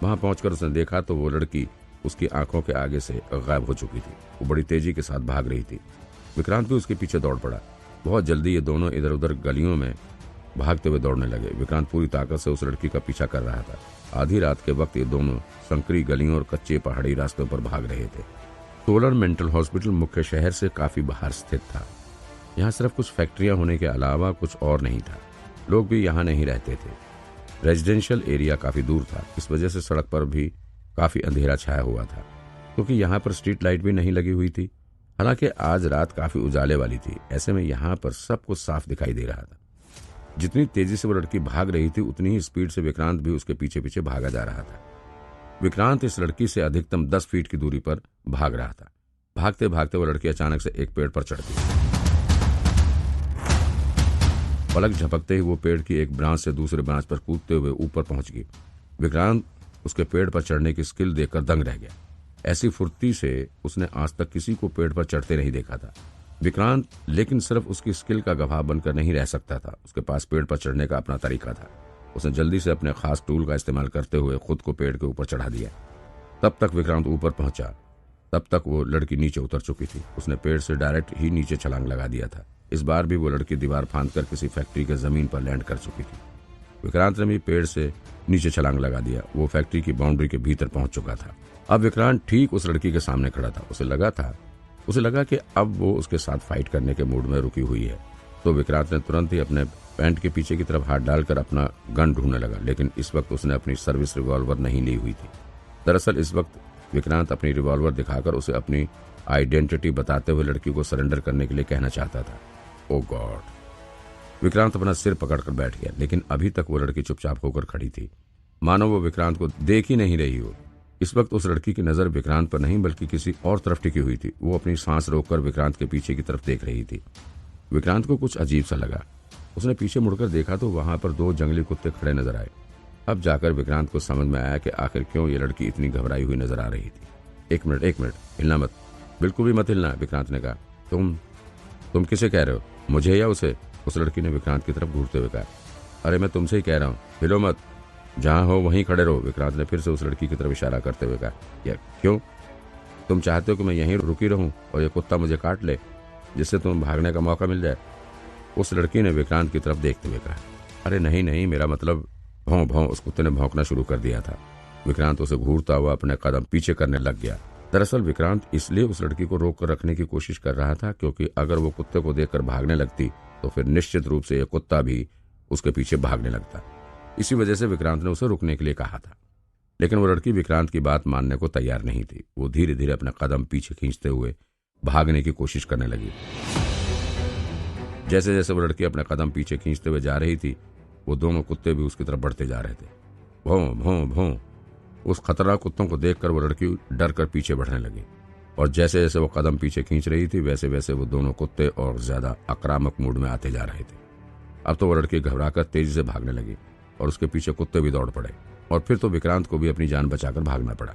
वहां पहुंचकर उसने देखा तो वो लड़की उसकी आंखों के आगे से गायब हो चुकी थी। वो बड़ी तेजी के साथ भाग रही थी। विक्रांत भी उसके पीछे दौड़ पड़ा। बहुत जल्दी ये दोनों इधर उधर गलियों में भागते हुए दौड़ने लगे। विक्रांत पूरी ताकत से उस लड़की का पीछा कर रहा था। आधी रात के वक्त ये दोनों संकरी गलियों और कच्चे पहाड़ी रास्तों पर भाग रहे थे। सोलर मेंटल हॉस्पिटल मुख्य शहर से काफी बाहर स्थित था। यहाँ सिर्फ कुछ फैक्ट्रियां होने के अलावा कुछ और नहीं था। लोग भी यहाँ नहीं रहते थे। रेजिडेंशियल एरिया काफी दूर था। इस वजह से सड़क पर भी काफी अंधेरा छाया हुआ था, क्योंकि यहाँ पर स्ट्रीट लाइट भी नहीं लगी हुई थी। हालांकि आज रात काफी उजाले वाली थी। ऐसे में यहाँ पर सब कुछ साफ दिखाई दे रहा था। जितनी तेजी से वो लड़की भाग रही थी उतनी ही स्पीड से विक्रांत भी उसके पीछे पीछे भागा जा रहा था। विक्रांत इस लड़की से अधिकतम 10 फीट की दूरी पर भाग रहा था। भागते भागते वो लड़की अचानक से एक पेड़ पर चढ़ गई। पलक झपकते ही वो पेड़ की एक ब्रांच से दूसरे ब्रांच पर कूदते हुए ऊपर पहुंच गई। विक्रांत उसके पेड़ पर चढ़ने की स्किल देखकर दंग रह गया। ऐसी फुर्ती से उसने आज तक किसी को पेड़ पर चढ़ते नहीं देखा था। विक्रांत लेकिन सिर्फ उसकी स्किल का गवाह बनकर नहीं रह सकता था। उसके पास पेड़ पर चढ़ने का अपना तरीका था। उसने जल्दी से अपने खास टूल का इस्तेमाल करते हुए खुद को पेड़ के ऊपर चढ़ा दिया। तब तक विक्रांत ऊपर पहुंचा, तब तक वो लड़की नीचे उतर चुकी थी। उसने पेड़ से डायरेक्ट ही नीचे छलांग लगा दिया था। इस बार भी वो लड़की दीवार फांदकर किसी फैक्ट्री के जमीन पर लैंड कर चुकी थी। विक्रांत ने भी पेड़ से नीचे छलांग लगा दिया। वो फैक्ट्री की बाउंड्री के भीतर पहुंच चुका था। अब विक्रांत ठीक उस लड़की के सामने खड़ा था। उसे लगा कि अब वो उसके साथ फाइट करने के मूड में रुकी हुई है। तो विक्रांत ने तुरंत ही अपने पैंट के पीछे की तरफ हाथ डालकर अपना गन ढूंढने लगा, लेकिन इस वक्त उसने अपनी सर्विस रिवॉल्वर नहीं ली हुई थी। दरअसल इस वक्त विक्रांत अपनी रिवॉल्वर दिखाकर उसे अपनी आइडेंटिटी बताते हुए लड़की को सरेंडर करने के लिए कहना चाहता था। ओ गॉड! विक्रांत अपना सिर पकड़कर बैठ गया, लेकिन अभी तक वो लड़की चुपचाप होकर खड़ी थी, मानो वो विक्रांत को देख ही नहीं रही हो। इस वक्त उस लड़की की नजर विक्रांत पर नहीं बल्कि किसी और तरफ टिकी हुई थी। वो अपनी सांस रोककर विक्रांत के पीछे की तरफ देख रही थी। विक्रांत को कुछ अजीब सा लगा। उसने पीछे मुड़कर देखा तो वहां पर 2 जंगली कुत्ते खड़े नजर आए। अब जाकर विक्रांत को समझ में आया कि आखिर क्यों ये लड़की इतनी घबराई हुई नजर आ रही थी। एक मिनट, हिलना मत, बिल्कुल भी मत हिलना, विक्रांत ने कहा। तुम किसे कह रहे हो, मुझे या उसे? उस लड़की ने विक्रांत की तरफ घूरते हुए कहा। अरे मैं तुमसे ही कह रहा हूँ, हिलो मत, जहां हो वहीं खड़े रहो, विक्रांत ने फिर से उस लड़की की तरफ इशारा करते हुए कहा। या क्यों? तुम चाहते हो कि मैं यहीं रुकी रहूं और ये कुत्ता मुझे काट ले, जिससे तुम भागने का मौका मिल जाए? उस लड़की ने विक्रांत की तरफ देखते हुए कहा। अरे नहीं, मेरा मतलब भौं भौं, उस कुत्ते ने भौंकना शुरू कर दिया था। विक्रांत उसे घूरता हुआ अपने कदम पीछे करने लग गया। दरअसल विक्रांत इसलिए उस लड़की को रोक कर रखने की कोशिश कर रहा था क्योंकि अगर वो कुत्ते को देखकर भागने लगती तो फिर निश्चित रूप से यह कुत्ता भी उसके पीछे भागने लगता। इसी वजह से विक्रांत ने उसे रुकने के लिए कहा था, लेकिन वो लड़की विक्रांत की बात मानने को तैयार नहीं थी। वो धीरे धीरे अपना कदम पीछे खींचते हुए भागने की कोशिश करने लगी। जैसे जैसे वो लड़की अपना कदम पीछे खींचते हुए जा रही थी, वो दोनों कुत्ते भी उसकी तरफ बढ़ते जा रहे थे। भौं भौं भौं, उस खतरनाक कुत्तों को देखकर वो लड़की डर कर पीछे बढ़ने लगी और जैसे जैसे वो कदम पीछे खींच रही थी वैसे वैसे वो दोनों कुत्ते और ज्यादा आक्रामक मूड में आते जा रहे थे। अब तो वो लड़की घबराकर तेजी से भागने लगी और उसके पीछे कुत्ते भी दौड़ पड़े और फिर तो विक्रांत को भी अपनी जान बचाकर भागना पड़ा।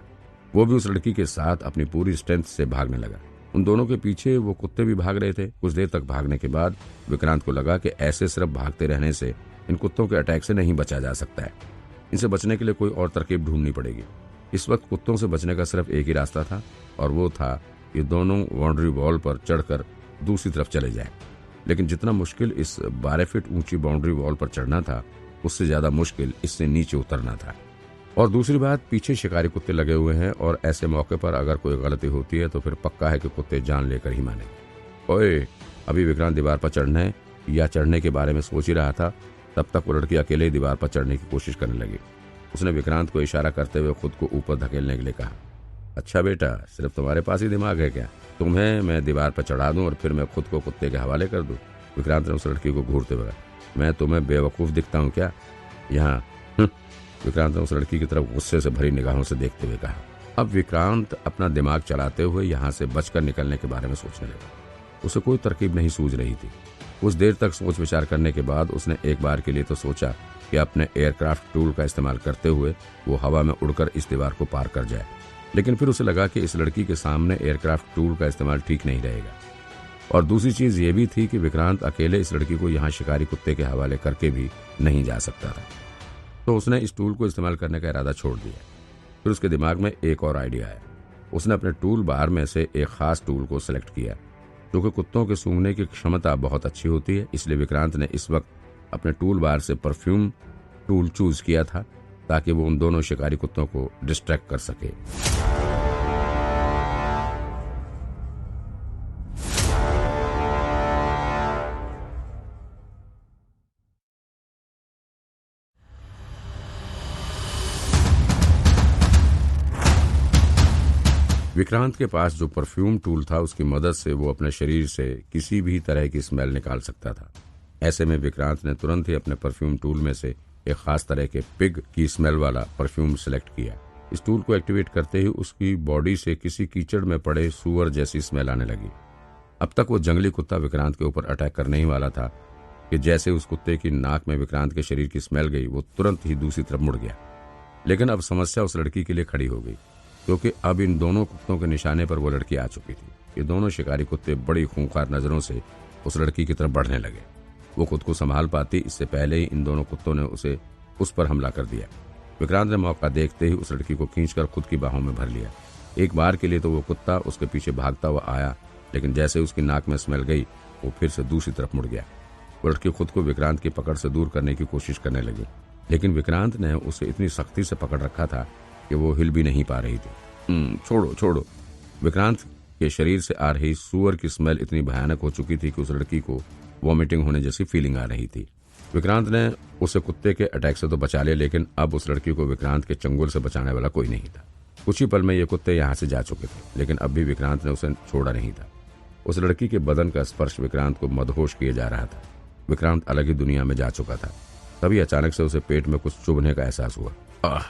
वो भी उस लड़की के साथ अपनी पूरी स्ट्रेंथ से भागने लगा। उन दोनों के पीछे वो कुत्ते भी भाग रहे थे। कुछ देर तक भागने के बाद विक्रांत को लगा कि ऐसे सिर्फ भागते रहने से इन कुत्तों के अटैक से नहीं बचा जा सकता है। इनसे बचने के लिए कोई और तरकीब ढूंढनी पड़ेगी। इस वक्त कुत्तों से बचने का सिर्फ एक ही रास्ता था और वो था कि दोनों बाउंड्री वॉल पर चढ़कर दूसरी तरफ चले जाएं। लेकिन जितना मुश्किल इस 12 फीट ऊंची बाउंड्री वॉल पर चढ़ना था, उससे ज्यादा मुश्किल इससे नीचे उतरना था। और दूसरी बात, पीछे शिकारी कुत्ते लगे हुए हैं और ऐसे मौके पर अगर कोई गलती होती है तो फिर पक्का है कि कुत्ते जान लेकर ही मानेंगे। ओए, अभी विक्रांत दीवार पर चढ़ने या चढ़ने के बारे में सोच ही रहा था, तब तक वो लड़की अकेले ही दीवार पर चढ़ने की कोशिश करने लगी। उसने विक्रांत को इशारा करते हुए खुद को ऊपर धकेलने के लिए कहा। अच्छा बेटा, सिर्फ तुम्हारे पास ही दिमाग है क्या? तुम्हें मैं दीवार पर चढ़ा दूं और फिर मैं खुद को कुत्ते के हवाले कर दूं? विक्रांत ने उस लड़की को घूरते हुए कहा। मैं तुम्हें बेवकूफ दिखता हूं क्या? यहाँ विक्रांत ने उस लड़की की तरफ गुस्से से भरी निगाहों से देखते हुए कहा। अब विक्रांत अपना दिमाग चलाते हुए यहाँ से बचकर निकलने के बारे में सोचने लगा। उसे कोई तरकीब नहीं सूझ रही थी। कुछ देर तक सोच विचार करने के बाद उसने एक बार के लिए तो सोचा कि अपने एयरक्राफ्ट टूल का इस्तेमाल करते हुए वो हवा में उड़कर इस दीवार को पार कर जाए। लेकिन फिर उसे लगा कि इस लड़की के सामने एयरक्राफ्ट टूल का इस्तेमाल ठीक नहीं रहेगा। और दूसरी चीज ये भी थी कि विक्रांत अकेले इस लड़की को यहाँ शिकारी कुत्ते के हवाले करके भी नहीं जा सकता था। तो उसने इस टूल को इस्तेमाल करने का इरादा छोड़ दिया। फिर उसके दिमाग में एक और आइडिया आया। उसने अपने टूल बार में से एक खास टूल को सिलेक्ट किया जो कि कुत्तों के सूंघने की क्षमता बहुत अच्छी होती है। इसलिए विक्रांत ने इस वक्त अपने टूल बार से परफ्यूम टूल चूज किया था ताकि वो उन दोनों शिकारी कुत्तों को डिस्ट्रैक्ट कर सके। विक्रांत के पास जो परफ्यूम टूल था उसकी मदद से वो अपने शरीर से किसी भी तरह की स्मेल निकाल सकता था। ऐसे में विक्रांत ने तुरंत ही अपने परफ्यूम टूल में से एक खास तरह के पिग की स्मेल वाला परफ्यूम सिलेक्ट किया। इस टूल को एक्टिवेट करते ही उसकी बॉडी से किसी कीचड़ में पड़े सुअर जैसी स्मेल आने लगी। अब तक वो जंगली कुत्ता विक्रांत के ऊपर अटैक करने ही वाला था कि जैसे उस कुत्ते की नाक में विक्रांत के शरीर की स्मेल गई वो तुरंत ही दूसरी तरफ मुड़ गया। लेकिन अब समस्या उस लड़की के लिए खड़ी हो गई क्योंकि अब इन दोनों कुत्तों के निशाने पर वो लड़की आ चुकी थी। ये दोनों शिकारी कुत्ते बड़ी खूंखार नजरों से उस लड़की की तरफ बढ़ने लगे। वो खुद को संभाल पाती इससे पहले ही इन दोनों कुत्तों ने उसे उस पर हमला कर दिया। विक्रांत ने मौका देखते ही उस लड़की को खींचकर खुद की बाहों में भर लिया। एक बार के लिए तो वो कुत्ता उसके पीछे भागता हुआ आया, लेकिन जैसे उसकी नाक में स्मेल गई वो फिर से दूसरी तरफ मुड़ गया। वो लड़की खुद को विक्रांत की पकड़ से दूर करने की कोशिश करने लगी, लेकिन विक्रांत ने उसे इतनी सख्ती से पकड़ रखा था कि वो हिल भी नहीं पा रही थी। छोड़ो छोड़ो। विक्रांत के शरीर से आ रही सुअर की स्मेल इतनी भयानक हो चुकी थी कि उस लड़की को वॉमिटिंग होने जैसी फीलिंग आ रही थी। विक्रांत ने उसे कुत्ते के अटैक से तो बचा लिया, लेकिन अब उस लड़की को विक्रांत के चंगुल से बचाने वाला कोई नहीं था। कुछ ही पल में ये कुत्ते यहाँ से जा चुके थे, लेकिन अब भी विक्रांत ने उसे छोड़ा नहीं था। उस लड़की के बदन का स्पर्श विक्रांत को मदहोश किए जा रहा था। विक्रांत अलग ही दुनिया में जा चुका था। तभी अचानक से उसे पेट में कुछ चुभने का एहसास हुआ।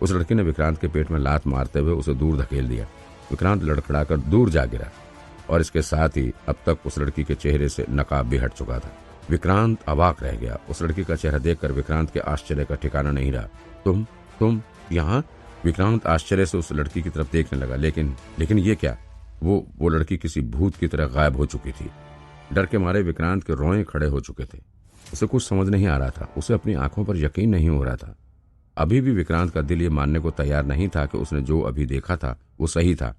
उस लड़की ने विक्रांत के पेट में लात मारते हुए उसे दूर धकेल दिया। विक्रांत लड़खड़ाकर दूर जा गिरा और इसके साथ ही अब तक उस लड़की के चेहरे से नकाब भी हट चुका था। विक्रांत अवाक रह गया। उस लड़की का चेहरा देखकर विक्रांत के आश्चर्य का ठिकाना नहीं रहा। तुम यहाँ? विक्रांत आश्चर्य से उस लड़की की तरफ देखने लगा, लेकिन ये क्या? वो लड़की किसी भूत की तरह गायब हो चुकी थी। डर के मारे विक्रांत के रोए खड़े हो चुके थे। उसे कुछ समझ नहीं आ रहा था। उसे अपनी आंखों पर यकीन नहीं हो रहा था। अभी भी विक्रांत का दिल ये मानने को तैयार नहीं था कि उसने जो अभी देखा था वो सही था।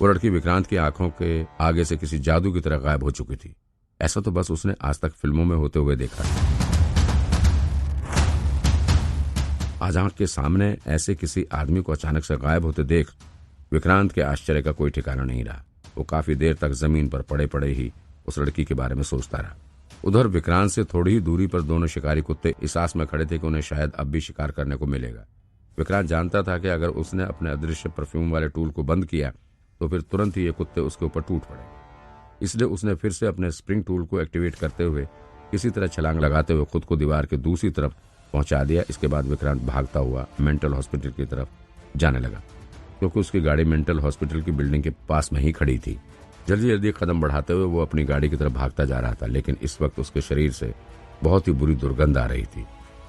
वो लड़की विक्रांत की आंखों के आगे से किसी जादू की तरह गायब हो चुकी थी। ऐसा तो बस उसने आज तक फिल्मों में होते हुए देखा था। आज आंख के सामने ऐसे किसी आदमी को अचानक से गायब होते देख विक्रांत के आश्चर्य का कोई ठिकाना नहीं रहा। वो काफी देर तक जमीन पर पड़े पड़े ही उस लड़की के बारे में सोचता रहा। उधर विक्रांत से थोड़ी ही दूरी पर दोनों शिकारी कुत्ते इस आस में खड़े थे कि उन्हें शायद अब भी शिकार करने को मिलेगा। विक्रांत जानता था कि अगर उसने अपने अदृश्य परफ्यूम वाले टूल को बंद किया तो फिर तुरंत ही ये कुत्ते उसके ऊपर टूट पड़े। इसलिए उसने फिर से अपने स्प्रिंग टूल को एक्टिवेट करते हुए किसी तरह छलांग लगाते हुए खुद को दीवार के दूसरी तरफ पहुंचा दिया। इसके बाद विक्रांत भागता हुआ मेंटल हॉस्पिटल की तरफ जाने लगा, क्योंकि उसकी गाड़ी मेंटल हॉस्पिटल की बिल्डिंग के पास में ही खड़ी थी। जल्दी जल्दी कदम बढ़ाते हुए वो अपनी गाड़ी की तरफ भागता जा रहा था, लेकिन इस वक्त उसके शरीर से बहुत ही बुरी दुर्गंध आ रही थी,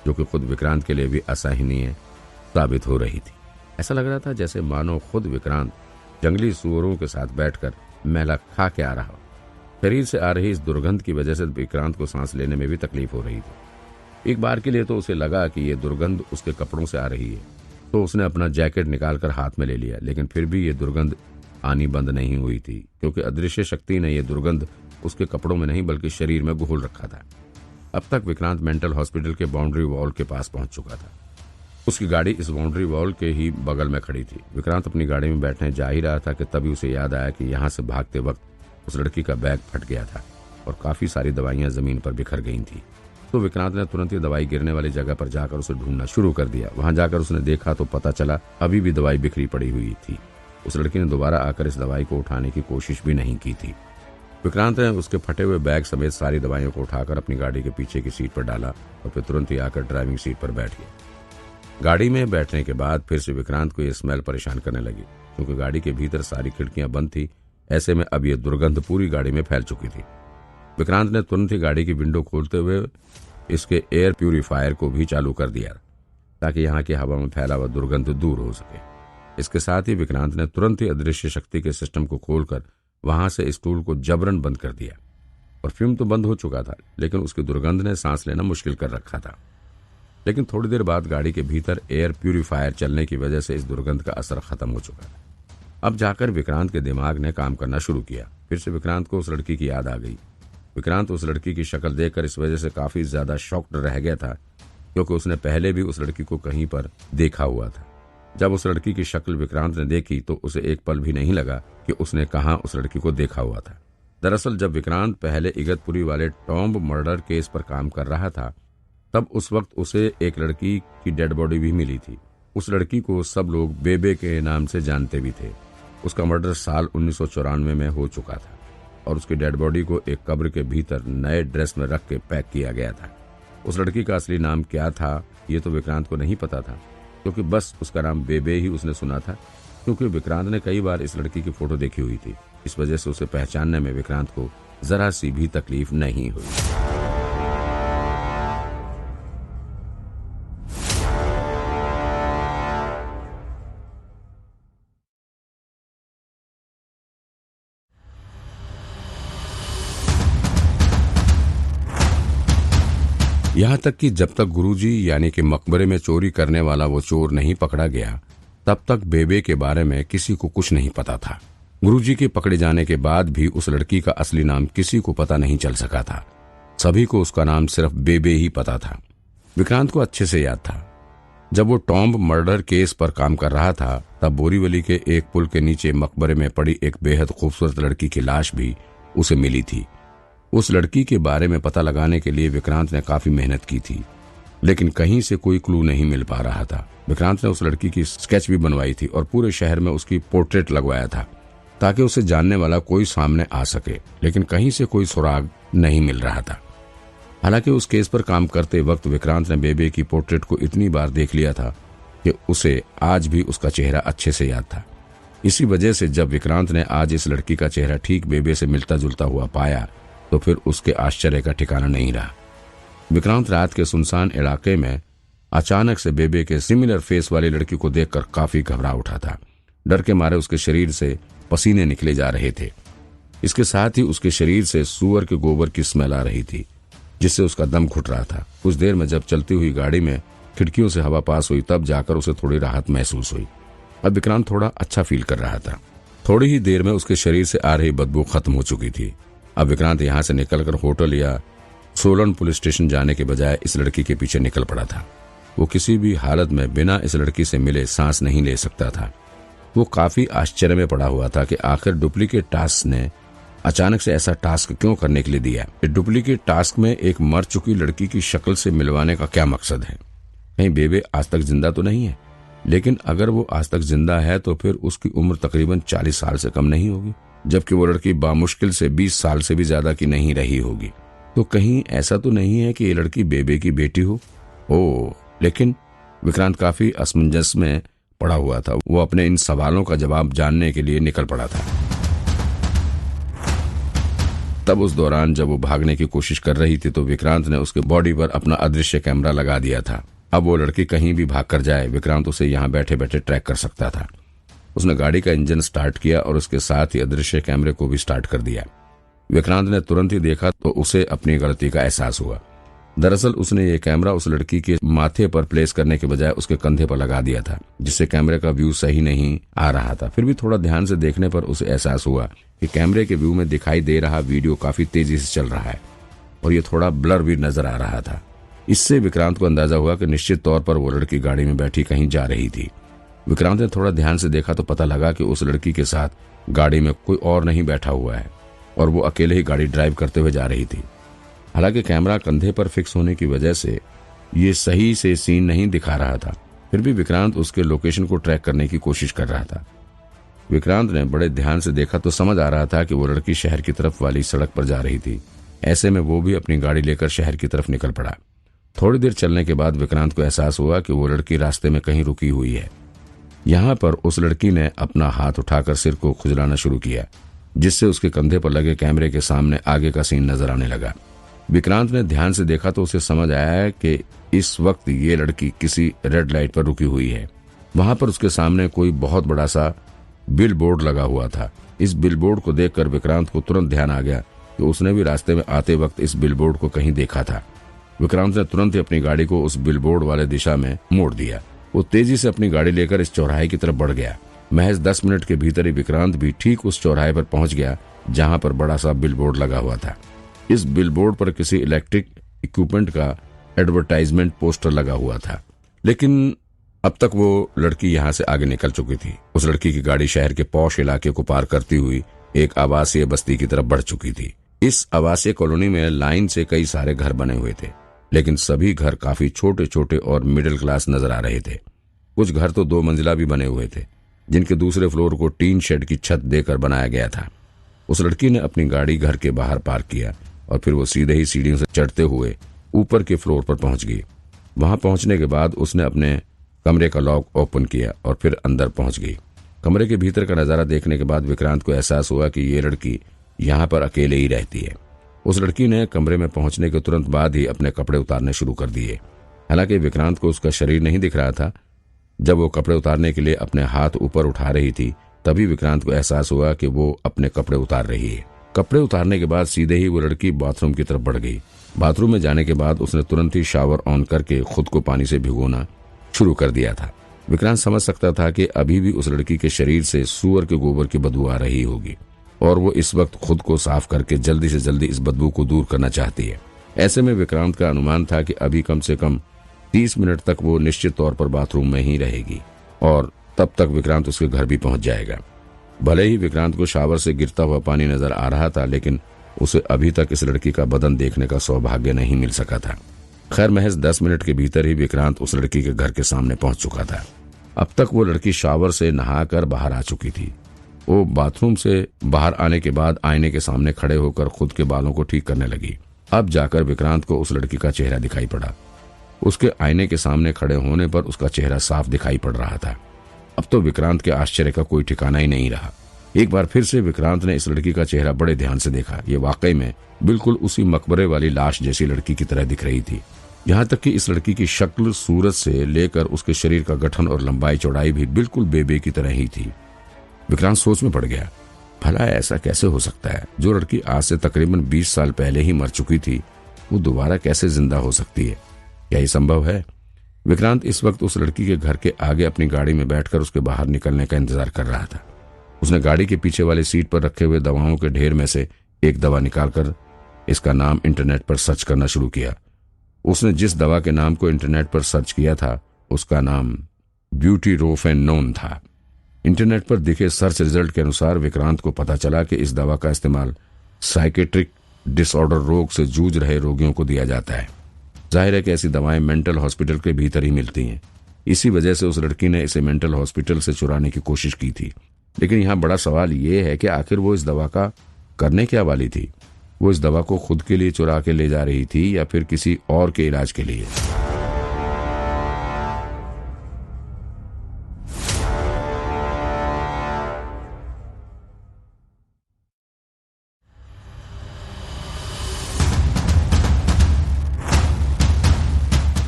जो कि खुद विक्रांत के लिए भी असहनीय साबित हो रही थी। ऐसा लग रहा था जैसे मानो खुद विक्रांत जंगली सुअरों के साथ बैठकर मैला खा के आ रहा हो। शरीर से आ रही इस दुर्गंध की वजह से विक्रांत को सांस लेने में भी तकलीफ हो रही थी। एक बार के लिए तो उसे लगा कि ये दुर्गंध उसके कपड़ों से आ रही है, तो उसने अपना जैकेट निकालकर हाथ में ले लिया, लेकिन फिर भी ये दुर्गंध आनी बंद नहीं हुई थी, क्योंकि अदृश्य शक्ति ने यह दुर्गंध उसके कपड़ों में नहीं बल्कि शरीर में घोल रखा था। अब तक विक्रांत मेंटल हॉस्पिटल के बाउंड्री वॉल के पास पहुंच चुका था। उसकी गाड़ी इस बाउंड्री वॉल के ही बगल में खड़ी थी। विक्रांत अपनी गाड़ी में बैठने जा ही रहा था कि तभी उसे याद आया कि यहाँ से भागते वक्त उस लड़की का बैग फट गया था और काफी सारी दवाइयां जमीन पर बिखर गई थी। तो विक्रांत ने तुरंत ही दवाई गिरने वाली जगह पर जाकर उसे ढूंढना शुरू कर दिया। वहां जाकर उसने देखा तो पता चला अभी भी दवाई बिखरी पड़ी हुई थी। उस लड़की ने दोबारा आकर इस दवाई को उठाने की कोशिश भी नहीं की थी। विक्रांत ने उसके फटे हुए बैग समेत सारी दवाइयों को उठाकर अपनी गाड़ी के पीछे की सीट पर डाला और फिर तुरंत ही आकर ड्राइविंग सीट पर बैठ गया। गाड़ी में बैठने के बाद फिर से विक्रांत को यह स्मेल परेशान करने लगी, क्योंकि गाड़ी के भीतर सारी खिड़कियां बंद थी। ऐसे में अब यह दुर्गंध पूरी गाड़ी में फैल चुकी थी। विक्रांत ने तुरंत ही गाड़ी की विंडो खोलते हुए इसके एयर प्यूरिफायर को भी चालू कर दिया, ताकि यहाँ की हवा में फैला हुआ दुर्गंध दूर हो सके। इसके साथ ही विक्रांत ने तुरंत ही अदृश्य शक्ति के सिस्टम को खोलकर वहां से स्टूल को जबरन बंद कर दिया। परफ्यूम तो बंद हो चुका था, लेकिन उसकी दुर्गंध ने सांस लेना मुश्किल कर रखा था। लेकिन थोड़ी देर बाद गाड़ी के भीतर एयर प्यूरिफायर चलने की वजह से इस दुर्गंध का असर खत्म हो चुका था। अब जाकर विक्रांत के दिमाग ने काम करना शुरू किया। फिर से विक्रांत को उस लड़की की याद आ गई। विक्रांत उस लड़की की शक्ल देखकर इस वजह से काफी ज्यादा शॉक्ड रह गया था, क्योंकि उसने पहले भी उस लड़की को कहीं पर देखा हुआ था। जब उस लड़की की शक्ल विक्रांत ने देखी तो उसे एक पल भी नहीं लगा कि उसने कहाँ उस लड़की को देखा हुआ था। दरअसल जब विक्रांत पहले इगतपुरी वाले टॉम्ब मर्डर केस पर काम कर रहा था, तब उस वक्त उसे एक लड़की की डेड बॉडी भी मिली थी। उस लड़की को सब लोग बेबे के नाम से जानते भी थे। उसका मर्डर साल 1994 में हो चुका था और उसकी डेड बॉडी को एक कब्र के भीतर नए ड्रेस में रख के पैक किया गया था। उस लड़की का असली नाम क्या था ये तो विक्रांत को नहीं पता था, क्योंकि बस उसका नाम बेबे ही उसने सुना था, क्योंकि विक्रांत ने कई बार इस लड़की की फोटो देखी हुई थी। इस वजह से उसे पहचानने में विक्रांत को जरा सी भी तकलीफ नहीं हुई। यहाँ तक कि जब तक गुरुजी यानी कि मकबरे में चोरी करने वाला वो चोर नहीं पकड़ा गया, तब तक बेबे के बारे में किसी को कुछ नहीं पता था। गुरुजी के पकड़े जाने के बाद भी उस लड़की का असली नाम किसी को पता नहीं चल सका था। सभी को उसका नाम सिर्फ बेबे ही पता था। विक्रांत को अच्छे से याद था, जब वो टॉम्ब मर्डर केस पर काम कर रहा था, तब बोरीवली के एक पुल के नीचे मकबरे में पड़ी एक बेहद खूबसूरत लड़की की लाश भी उसे मिली थी। उस लड़की के बारे में पता लगाने के लिए विक्रांत ने काफी मेहनत की थी, लेकिन कहीं से कोई क्लू नहीं मिल पा रहा था। विक्रांत ने उस लड़की की स्केच भी बनवाई थी और पूरे शहर में उसकी पोर्ट्रेट लगवाया था, ताकि उसे जानने वाला कोई सामने आ सके, लेकिन कहीं से कोई सुराग नहीं मिल रहा था। हालांकि उस केस पर काम करते वक्त विक्रांत ने बेबे की पोर्ट्रेट को इतनी बार देख लिया था कि उसे आज भी उसका चेहरा अच्छे से याद था। इसी वजह से जब विक्रांत ने आज इस लड़की का चेहरा ठीक बेबे से मिलता जुलता हुआ पाया, तो फिर उसके आश्चर्य का ठिकाना नहीं रहा। विक्रांत रात के सुनसान इलाके में अचानक से बेबे के सिमिलर फेस वाली लड़की को देखकर काफी घबरा उठा था। डर के मारे उसके शरीर से पसीने निकले जा रहे थे। इसके साथ ही उसके शरीर से सूअर के गोबर की स्मेल आ रही थी, जिससे उसका दम घुट रहा था। कुछ देर में जब चलती हुई गाड़ी में खिड़कियों से हवा पास हुई, तब जाकर उसे थोड़ी राहत महसूस हुई। अब विक्रांत थोड़ा अच्छा फील कर रहा था। थोड़ी ही देर में उसके शरीर से आ रही बदबू खत्म हो चुकी थी। अब विक्रांत यहाँ से निकलकर होटल या सोलन पुलिस स्टेशन जाने के बजाय इस लड़की के पीछे निकल पड़ा था। वो किसी भी हालत में बिना इस लड़की से मिले सांस नहीं ले सकता था। वो काफी आश्चर्य में पड़ा हुआ था कि आखिर डुप्लीकेट टास्क ने अचानक से ऐसा टास्क क्यों करने के लिए दिया। डुप्लीकेट टास्क में एक मर चुकी लड़की की शक्ल से मिलवाने का क्या मकसद है? कहीं बेबे आज तक जिंदा तो नहीं है? लेकिन अगर वो आज तक जिंदा है तो फिर उसकी उम्र तकरीबन 40 साल से कम नहीं होगी, जबकि वो लड़की बामुश्किल से 20 साल से भी ज्यादा की नहीं रही होगी। तो कहीं ऐसा तो नहीं है कि ये लड़की बेबे की बेटी हो? लेकिन विक्रांत काफी असमंजस में पड़ा हुआ था। वो अपने इन सवालों का जवाब जानने के लिए निकल पड़ा था। तब उस दौरान जब वो भागने की कोशिश कर रही थी, तो विक्रांत ने उसके बॉडी पर अपना अदृश्य कैमरा लगा दिया था। अब वो लड़की कहीं भी भाग कर जाए, विक्रांत उसे यहाँ बैठे बैठे ट्रैक कर सकता था। उसने गाड़ी का इंजन स्टार्ट किया और उसके साथ ही अदृश्य कैमरे को भी स्टार्ट कर दिया। विक्रांत ने तुरंत ही देखा तो उसे अपनी गलती का एहसास हुआ। दरअसल उसने ये कैमरा उस लड़की के माथे पर प्लेस करने के बजाय उसके कंधे पर लगा दिया था, जिससे कैमरे का व्यू सही नहीं आ रहा था। फिर भी थोड़ा ध्यान से देखने पर उसे एहसास हुआ कि कैमरे के व्यू में दिखाई दे रहा वीडियो काफी तेजी से चल रहा है और ये थोड़ा ब्लर भी नजर आ रहा था। इससे विक्रांत को अंदाजा हुआ कि निश्चित तौर पर वो लड़की गाड़ी में बैठी कहीं जा रही थी। विक्रांत ने थोड़ा ध्यान से देखा तो पता लगा कि उस लड़की के साथ गाड़ी में कोई और नहीं बैठा हुआ है और वो अकेले ही गाड़ी ड्राइव करते हुए जा रही थी। हालांकि कैमरा कंधे पर फिक्स होने की वजह से ये सही से सीन नहीं दिखा रहा था, फिर भी विक्रांत उसके लोकेशन को ट्रैक करने की कोशिश कर रहा था। विक्रांत ने बड़े ध्यान से देखा तो समझ आ रहा था कि वो लड़की शहर की तरफ वाली सड़क पर जा रही थी। ऐसे में वो भी अपनी गाड़ी लेकर शहर की तरफ निकल पड़ा। थोड़ी देर चलने के बाद विक्रांत को एहसास हुआ कि वो लड़की रास्ते में कहीं रुकी हुई है। यहाँ पर उस लड़की ने अपना हाथ उठाकर सिर को खुजलाना शुरू किया, जिससे उसके कंधे पर लगे कैमरे के सामने आगे का सीन नजर आने लगा। विक्रांत ने ध्यान से देखा तो उसे समझ आया कि इस वक्त ये लड़की किसी रेड लाइट पर रुकी हुई है। वहां पर उसके सामने कोई बहुत बड़ा सा बिल बोर्ड लगा हुआ था। इस बिल बोर्ड को देखकर विक्रांत को तुरंत ध्यान आ गया कि उसने भी रास्ते में आते वक्त इस बिल बोर्ड को कहीं देखा था। विक्रांत ने तुरंत ही अपनी गाड़ी को उस बिल बोर्ड वाले दिशा में मोड़ दिया। वो तेजी से अपनी गाड़ी लेकर इस चौराहे की तरफ बढ़ गया। महज 10 मिनट के भीतर ही विक्रांत भी ठीक उस चौराहे पर पहुंच गया जहां पर बड़ा सा बिल बोर्ड लगा हुआ था। इस बिल बोर्ड पर किसी इलेक्ट्रिक इक्विपमेंट का एडवर्टाइजमेंट पोस्टर लगा हुआ था, लेकिन अब तक वो लड़की यहाँ से आगे निकल चुकी थी। उस लड़की की गाड़ी शहर के पॉश इलाके को पार करती हुई एक आवासीय बस्ती की तरफ बढ़ चुकी थी। इस आवासीय कॉलोनी में लाइन से कई सारे घर बने हुए थे, लेकिन सभी घर काफी छोटे छोटे और मिडिल क्लास नजर आ रहे थे। कुछ घर तो 2 मंजिला भी बने हुए थे, जिनके दूसरे फ्लोर को टीन शेड की छत देकर बनाया गया था। उस लड़की ने अपनी गाड़ी घर के बाहर पार्क किया और फिर वो सीधे ही सीढ़ियों से चढ़ते हुए ऊपर के फ्लोर पर पहुंच गई। वहां पहुंचने के बाद उसने अपने कमरे का लॉक ओपन किया और फिर अंदर पहुंच गई। कमरे के भीतर का नजारा देखने के बाद विक्रांत को एहसास हुआ कि ये लड़की यहाँ पर अकेले ही रहती है। उस लड़की ने कमरे में पहुंचने के तुरंत बाद ही अपने कपड़े उतारने शुरू कर दिए। हालांकि विक्रांत को उसका शरीर नहीं दिख रहा था। जब वो कपड़े उतारने के लिए अपने हाथ ऊपर उठा रही थी, तभी विक्रांत को एहसास हुआ कि वो अपने कपड़े उतार रही है। कपड़े उतारने के बाद सीधे ही वो लड़की बाथरूम की तरफ बढ़ गई। बाथरूम में जाने के बाद उसने तुरंत ही शावर ऑन करके खुद को पानी से भिगोना शुरू कर दिया था। विक्रांत समझ सकता था कि अभी भी उस लड़की के शरीर से सूअर के गोबर की बदबू आ रही होगी और वो इस वक्त खुद को साफ करके जल्दी से जल्दी इस बदबू को दूर करना चाहती है। ऐसे में विक्रांत का अनुमान था कि अभी कम से कम 30 मिनट तक वो निश्चित तौर पर बाथरूम में ही रहेगी और तब तक विक्रांत उसके घर भी पहुंच जाएगा। भले ही विक्रांत को शावर से गिरता हुआ पानी नजर आ रहा था, लेकिन उसे अभी तक इस लड़की का बदन देखने का सौभाग्य नहीं मिल सका था। खैर, महज 10 मिनट के भीतर ही विक्रांत उस लड़की के घर के सामने पहुंच चुका था। अब तक वो लड़की शावर से नहाकर बाहर आ चुकी थी। वो बाथरूम से बाहर आने के बाद आईने के सामने खड़े होकर खुद के बालों को ठीक करने लगी। अब जाकर विक्रांत को उस लड़की का चेहरा दिखाई पड़ा। उसके आईने के सामने खड़े होने पर उसका चेहरा साफ दिखाई पड़ रहा था। अब तो विक्रांत के आश्चर्य का कोई ठिकाना ही नहीं रहा। एक बार फिर से विक्रांत ने इस लड़की का चेहरा बड़े ध्यान से देखा। ये वाकई में बिल्कुल उसी मकबरे वाली लाश जैसी लड़की की तरह दिख रही थी। यहाँ तक कि इस लड़की की शक्ल, सूरत से लेकर उसके शरीर का गठन और लंबाई चौड़ाई भी बिल्कुल बेबे की तरह ही थी। विक्रांत सोच में पड़ गया, भला ऐसा कैसे हो सकता है? जो लड़की आज से तकरीबन 20 साल पहले ही मर चुकी थी, वो दोबारा कैसे जिंदा हो सकती है? क्या ये संभव है? विक्रांत इस वक्त उस लड़की के घर के आगे अपनी गाड़ी में बैठकर उसके बाहर निकलने का इंतजार कर रहा था। उसने गाड़ी के पीछे वाली सीट पर रखे हुए दवाओं के ढेर में से एक दवा निकालकर इसका नाम इंटरनेट पर सर्च करना शुरू किया। उसने जिस दवा के नाम को इंटरनेट पर सर्च किया था, उसका नाम ब्यूटीरोफेनोन था। इंटरनेट पर दिखे सर्च रिजल्ट के अनुसार विक्रांत को पता चला कि इस दवा का इस्तेमाल साइकेट्रिक डिसऑर्डर रोग से जूझ रहे रोगियों को दिया जाता है। जाहिर है कि ऐसी दवाएं मेंटल हॉस्पिटल के भीतर ही मिलती हैं। इसी वजह से उस लड़की ने इसे मेंटल हॉस्पिटल से चुराने की कोशिश की थी। लेकिन यहाँ बड़ा सवाल ये है कि आखिर वो इस दवा का करने क्या वाली थी? वो इस दवा को खुद के लिए चुरा के ले जा रही थी या फिर किसी और के इलाज के लिए?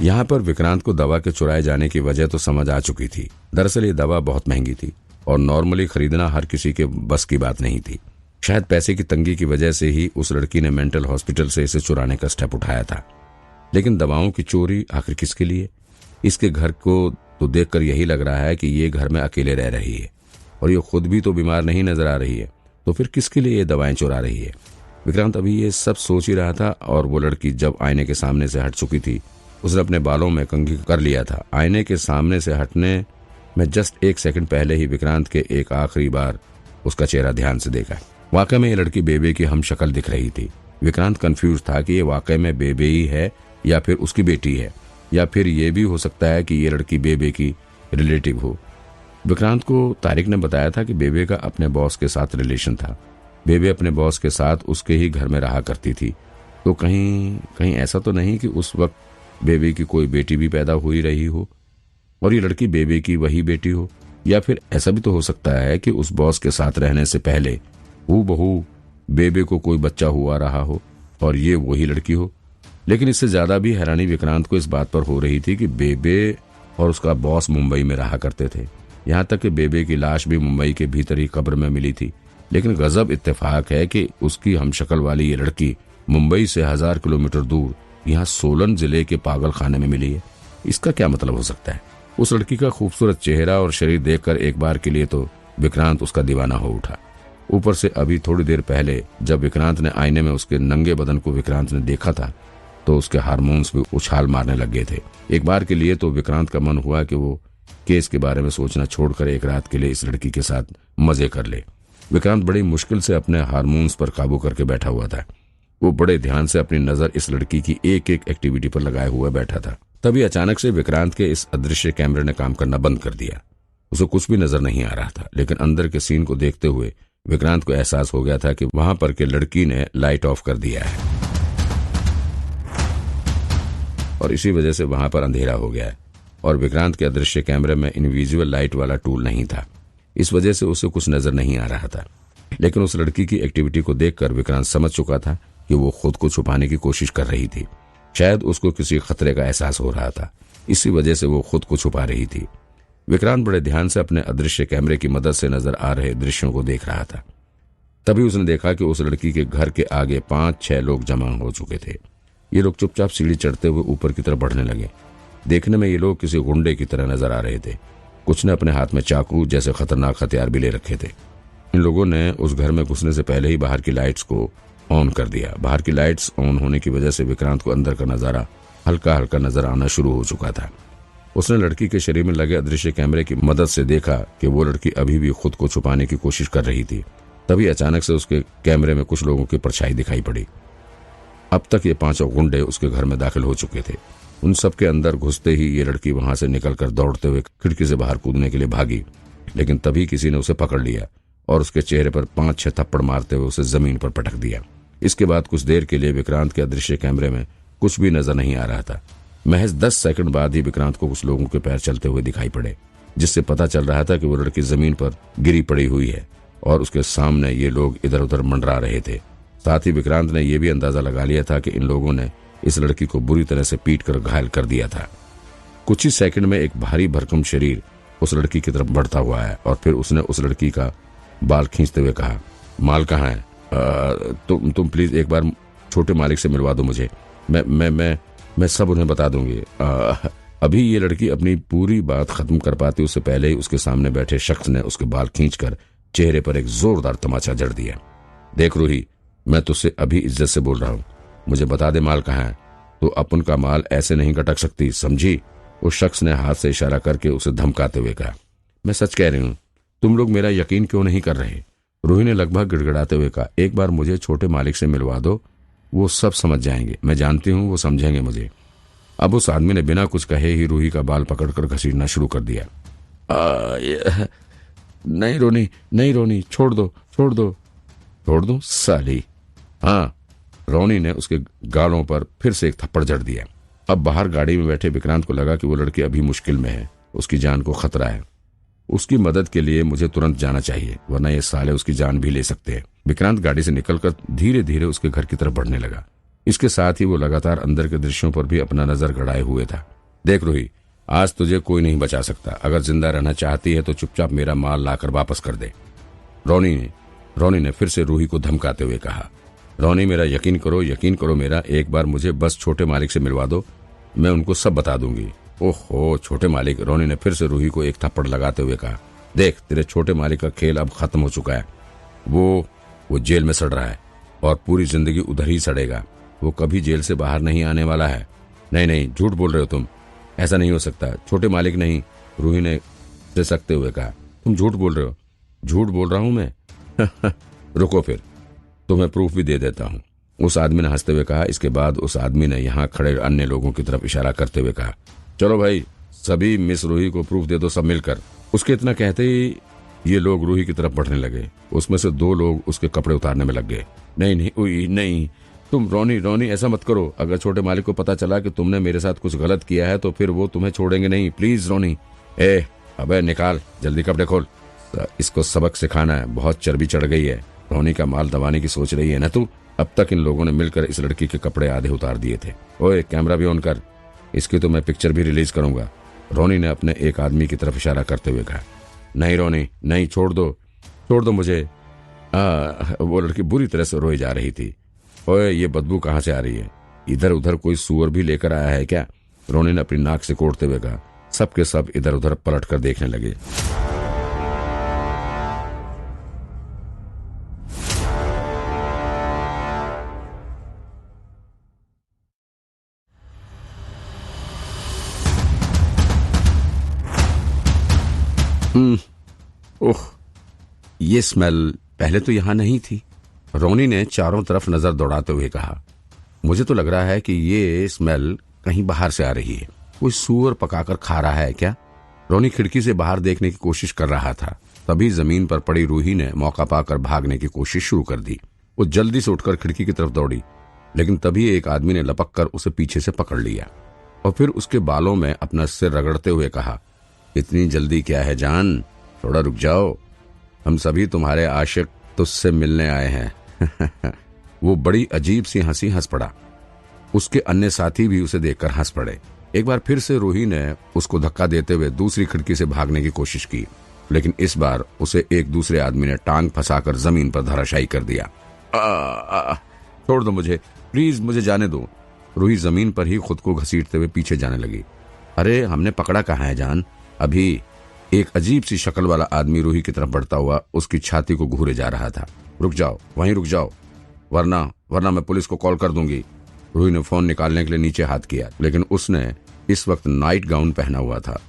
यहाँ पर विक्रांत को दवा के चुराए जाने की वजह तो समझ आ चुकी थी। दरअसल ये दवा बहुत महंगी थी और नॉर्मली खरीदना हर किसी के बस की बात नहीं थी। शायद पैसे की तंगी की वजह से ही उस लड़की ने मेंटल हॉस्पिटल से इसे चुराने का स्टेप उठाया था। लेकिन दवाओं की चोरी आखिर किसके लिए? इसके घर को तो देखकर यही लग रहा है कि ये घर में अकेले रह रही है और ये खुद भी तो बीमार नहीं नजर आ रही है, तो फिर किसके लिए ये दवाएं चुरा रही है? विक्रांत अभी ये सब सोच ही रहा था और वो लड़की जब आईने के सामने से हट चुकी थी, उसने अपने बालों में कंघी कर लिया था। आईने के सामने से हटने में जस्ट 1 सेकंड पहले ही विक्रांत के एक आखिरी बार उसका चेहरा ध्यान से देखा। वाकई में ये लड़की बेबे की हम शक्ल दिख रही थी। विक्रांत कंफ्यूज था कि ये वाकई में बेबे ही है या फिर उसकी बेटी है, या फिर ये भी हो सकता है कि ये लड़की बेबे की रिलेटिव हो। विक्रांत को तारिक ने बताया था कि बेबे का अपने बॉस के साथ रिलेशन था। बेबे अपने बॉस के साथ उसके ही घर में रहा करती थी। तो कहीं ऐसा तो नहीं कि उस वक्त बेबे की कोई बेटी भी पैदा हुई रही हो और ये लड़की बेबे की वही बेटी हो? या फिर ऐसा भी तो हो सकता है कि उस बॉस के साथ रहने से पहले हूबहू बेबे को कोई बच्चा हुआ रहा हो और ये वही लड़की हो। लेकिन इससे ज्यादा भी हैरानी विक्रांत को इस बात पर हो रही थी कि बेबे और उसका बॉस मुंबई में रहा करते थे। यहाँ तक कि बेबे की लाश भी मुंबई के भीतर ही कब्र में मिली थी। लेकिन गजब इत्तेफाक है कि उसकी हमशक्ल वाली ये लड़की मुंबई से 1000 किलोमीटर दूर यहाँ सोलन जिले के पागल खाने में मिली है। इसका क्या मतलब हो सकता है? उस लड़की का खूबसूरत चेहरा और शरीर देखकर एक बार के लिए तो विक्रांत उसका दीवाना हो उठा। ऊपर से अभी थोड़ी देर पहले जब विक्रांत ने आईने में उसके नंगे बदन को विक्रांत ने देखा था तो उसके हार्मोन्स भी उछाल मारने लग गए थे। एक बार के लिए तो विक्रांत का मन हुआ कि वो केस के बारे में सोचना छोड़कर एक रात के लिए इस लड़की के साथ मजे कर ले। विक्रांत बड़ी मुश्किल से अपने हार्मोन्स पर काबू करके बैठा हुआ था। वो बड़े ध्यान से अपनी नजर इस लड़की की एक एक एक्टिविटी पर लगाए हुआ बैठा था। तभी अचानक से विक्रांत के इस अदृश्य कैमरे ने काम करना बंद कर दिया। उसे कुछ भी नजर नहीं आ रहा था, लेकिन अंदर के सीन को देखते हुए विक्रांत को एहसास हो गया था कि वहां पर के लड़की ने लाइट ऑफ कर दिया है और इसी वजह से वहां पर अंधेरा हो गया है। और विक्रांत के अदृश्य कैमरे में इनविजिबल लाइट वाला टूल नहीं था, इस वजह से उसे कुछ नजर नहीं आ रहा था। लेकिन उस लड़की की एक्टिविटी को देखकर विक्रांत समझ चुका था कि वो खुद को छुपाने की कोशिश कर रही थी। शायद उसको किसी खतरे का एहसास हो रहा था, इसी वजह से वो खुद को छुपा रही थी। विक्रांत बड़े ध्यान से अपने अदृश्य कैमरे की मदद से नजर आ रहे दृश्यों को देख रहा था। तभी उसने देखा कि उस लड़की के घर के आगे 5-6 लोग जमा हो चुके थे। ये लोग चुपचाप सीढ़ी चढ़ते हुए ऊपर की तरफ बढ़ने लगे। देखने में ये लोग किसी गुंडे की तरह नजर आ रहे थे। कुछ ने अपने हाथ में चाकू जैसे खतरनाक हथियार भी ले रखे थे। इन लोगों ने उस घर में घुसने से पहले ही बाहर की लाइट्स को ऑन कर दिया। बाहर की लाइट्स ऑन होने की वजह से विक्रांत को अंदर का नजारा हल्का हल्का नजर आना शुरू हो चुका था। उसने लड़की के शरीर में लगे अदृश्य कैमरे की मदद से देखा कि वो लड़की अभी भी खुद को छुपाने की कोशिश कर रही थी। तभी अचानक से उसके कैमरे में कुछ लोगों की परछाई दिखाई पड़ी। अब तक ये 5 गुंडे उसके घर में दाखिल हो चुके थे। उन सब के अंदर घुसते ही ये लड़की वहां से निकलकर दौड़ते हुए खिड़की से बाहर कूदने के लिए भागी, लेकिन तभी किसी ने उसे पकड़ लिया और उसके चेहरे पर 5-6 थप्पड़ मारते हुए उसे जमीन पर पटक दिया। इसके बाद कुछ देर के लिए विक्रांत के अदृश्य कैमरे में कुछ भी नजर नहीं आ रहा था। महज 10 सेकंड बाद ही विक्रांत को कुछ लोगों के पैर चलते हुए दिखाई पड़े, जिससे पता चल रहा था कि वो लड़की जमीन पर गिरी पड़ी हुई है और उसके सामने ये लोग इधर उधर मंडरा रहे थे। साथ ही विक्रांत ने यह भी अंदाजा लगा लिया था कि इन लोगों ने इस लड़की को बुरी तरह से पीट कर घायल कर दिया था। कुछ ही सेकंड में एक भारी भरकम शरीर उस लड़की की तरफ बढ़ता हुआ है और फिर उसने उस लड़की का बाल खींचते हुए कहा, माल कहाँ है? तुम प्लीज एक बार छोटे मालिक से मिलवा दो मुझे। मैं सब उन्हें बता दूंगी। अभी ये लड़की अपनी पूरी बात खत्म कर पाती उससे पहले ही उसके सामने बैठे शख्स ने उसके बाल खींचकर चेहरे पर एक जोरदार तमाचा जड़ दिया। देख रूही, मैं तुझसे अभी इज्जत से बोल रहा हूँ, मुझे बता दे माल कहाँ है। तो अपन का माल ऐसे नहीं गटक सकती, समझी? उस शख्स ने हाथ से इशारा करके उसे धमकाते हुए कहा। मैं सच कह रही हूँ, तुम लोग मेरा यकीन क्यों नहीं कर रहे? रूही ने लगभग गिड़गिड़ाते हुए कहा। एक बार मुझे छोटे मालिक से मिलवा दो, वो सब समझ जाएंगे। मैं जानती हूँ वो समझेंगे मुझे। अब उस आदमी ने बिना कुछ कहे ही रूही का बाल पकड़कर घसीटना शुरू कर दिया। नहीं रोनी, छोड़ दो साली। हाँ, रोनी ने उसके गालों पर फिर से एक थप्पड़ जड़ दिया। अब बाहर गाड़ी में बैठे विक्रांत को लगा कि वो लड़की अभी मुश्किल में है, उसकी जान को खतरा है। उसकी मदद के लिए मुझे तुरंत जाना चाहिए, वरना ये साले उसकी जान भी ले सकते हैं। विक्रांत गाड़ी से निकलकर धीरे धीरे उसके घर की तरफ बढ़ने लगा। इसके साथ ही वो लगातार अंदर के दृश्यों पर भी अपना नजर गड़ाए हुए था। देख रूही, आज तुझे कोई नहीं बचा सकता। अगर जिंदा रहना चाहती है तो चुपचाप मेरा माल लाकर वापस कर दे। रोनी ने फिर से रूही को धमकाते हुए कहा। रोनी, मेरा यकीन करो मेरा, एक बार मुझे बस छोटे मालिक से मिलवा दो, मैं उनको सब बता दूंगी। ओहो छोटे मालिक, रोनी ने फिर से रूही को एक थप्पड़ लगाते हुए कहा। देख, तेरे छोटे मालिक का खेल अब खत्म हो चुका है। वो जेल में सड़ रहा है और पूरी जिंदगी उधर ही सड़ेगा। वो कभी जेल से बाहर नहीं आने वाला है। नहीं, झूठ बोल रहे हो तुम, ऐसा नहीं हो सकता। छोटे मालिक नहीं, रूही ने सिसकते हुए कहा। तुम झूठ बोल रहे हो। झूठ बोल रहा हूं मैं? रुको, फिर तुम्हें प्रूफ भी दे देता हूँ, उस आदमी ने हंसते हुए कहा। इसके बाद उस आदमी ने यहाँ खड़े अन्य लोगों की तरफ इशारा करते हुए कहा, चलो भाई, सभी मिस रूही को प्रूफ दे दो, सब मिलकर। उसके इतना कहते ही ये लोग रूही की तरफ बढ़ने लगे। उसमें से 2 लोग उसके कपड़े उतारने में लग गए। नहीं, तुम रोनी, ऐसा मत करो। अगर छोटे मालिक को पता चला कि तुमने मेरे साथ कुछ गलत किया है तो फिर वो तुम्हें छोड़ेंगे नहीं। प्लीज रोनी। अबे निकाल, जल्दी कपड़े खोल, इसको सबक सिखाना है। बहुत चर्बी चढ़ गई है। रोनी का माल दबाने की सोच रही है ना तू? अब तक इन लोगों ने मिलकर इस लड़की के कपड़े आधे उतार दिए थे। ओए, कैमरा भी ऑन कर, इसकी तो मैं पिक्चर भी रिलीज करूंगा। रोनी ने अपने एक आदमी की तरफ इशारा करते हुए कहा। नहीं रोनी, नहीं, छोड़ दो मुझे। वो लड़की बुरी तरह से रोई जा रही थी। ओए, ये बदबू कहाँ से आ रही है? इधर उधर कोई सूअर भी लेकर आया है क्या? रोनी ने अपनी नाक से कोड़ते हुए कहा। सबके सब इधर उधर पलट कर देखने लगे। ओह, ये स्मेल पहले तो यहां नहीं थी। रोनी ने चारों तरफ नजर दौड़ाते हुए कहा। मुझे तो लग रहा है कि ये स्मेल कहीं बाहर से आ रही है। कोई सूअर पकाकर खा रहा है क्या? रोनी खिड़की से बाहर देखने की कोशिश कर रहा था। तभी जमीन पर पड़ी रूही ने मौका पाकर भागने की कोशिश शुरू कर दी। वो जल्दी से उठकर खिड़की की तरफ दौड़ी, लेकिन तभी एक आदमी ने लपक कर उसे पीछे से पकड़ लिया और फिर उसके बालों में अपना सिर रगड़ते हुए कहा, इतनी जल्दी क्या है जान, थोड़ा रुक जाओ, हम सभी तुम्हारे आशिक तुझसे मिलने आए हैं। वो बड़ी अजीब सी हंसी हंस पड़ा। उसके अन्य साथी भी उसे देखकर हंस पड़े। एक बार फिर से रूही ने उसको धक्का देते हुए दूसरी खिड़की से भागने की कोशिश की, लेकिन इस बार उसे एक दूसरे आदमी ने टांग फंसाकर जमीन पर धराशायी कर दिया। छोड़ दो मुझे, प्लीज मुझे जाने दो। रूही जमीन पर ही खुद को घसीटते हुए पीछे जाने लगी। अरे, हमने पकड़ा कहाँ है जान? अभी एक अजीब सी शक्ल वाला आदमी रूही की तरफ बढ़ता हुआ उसकी छाती को घूरे जा रहा था। रुक जाओ, वहीं रुक जाओ, वरना मैं पुलिस को कॉल कर दूंगी। रूही ने फोन निकालने के लिए नीचे हाथ किया, लेकिन उसने इस वक्त नाइट गाउन पहना हुआ था।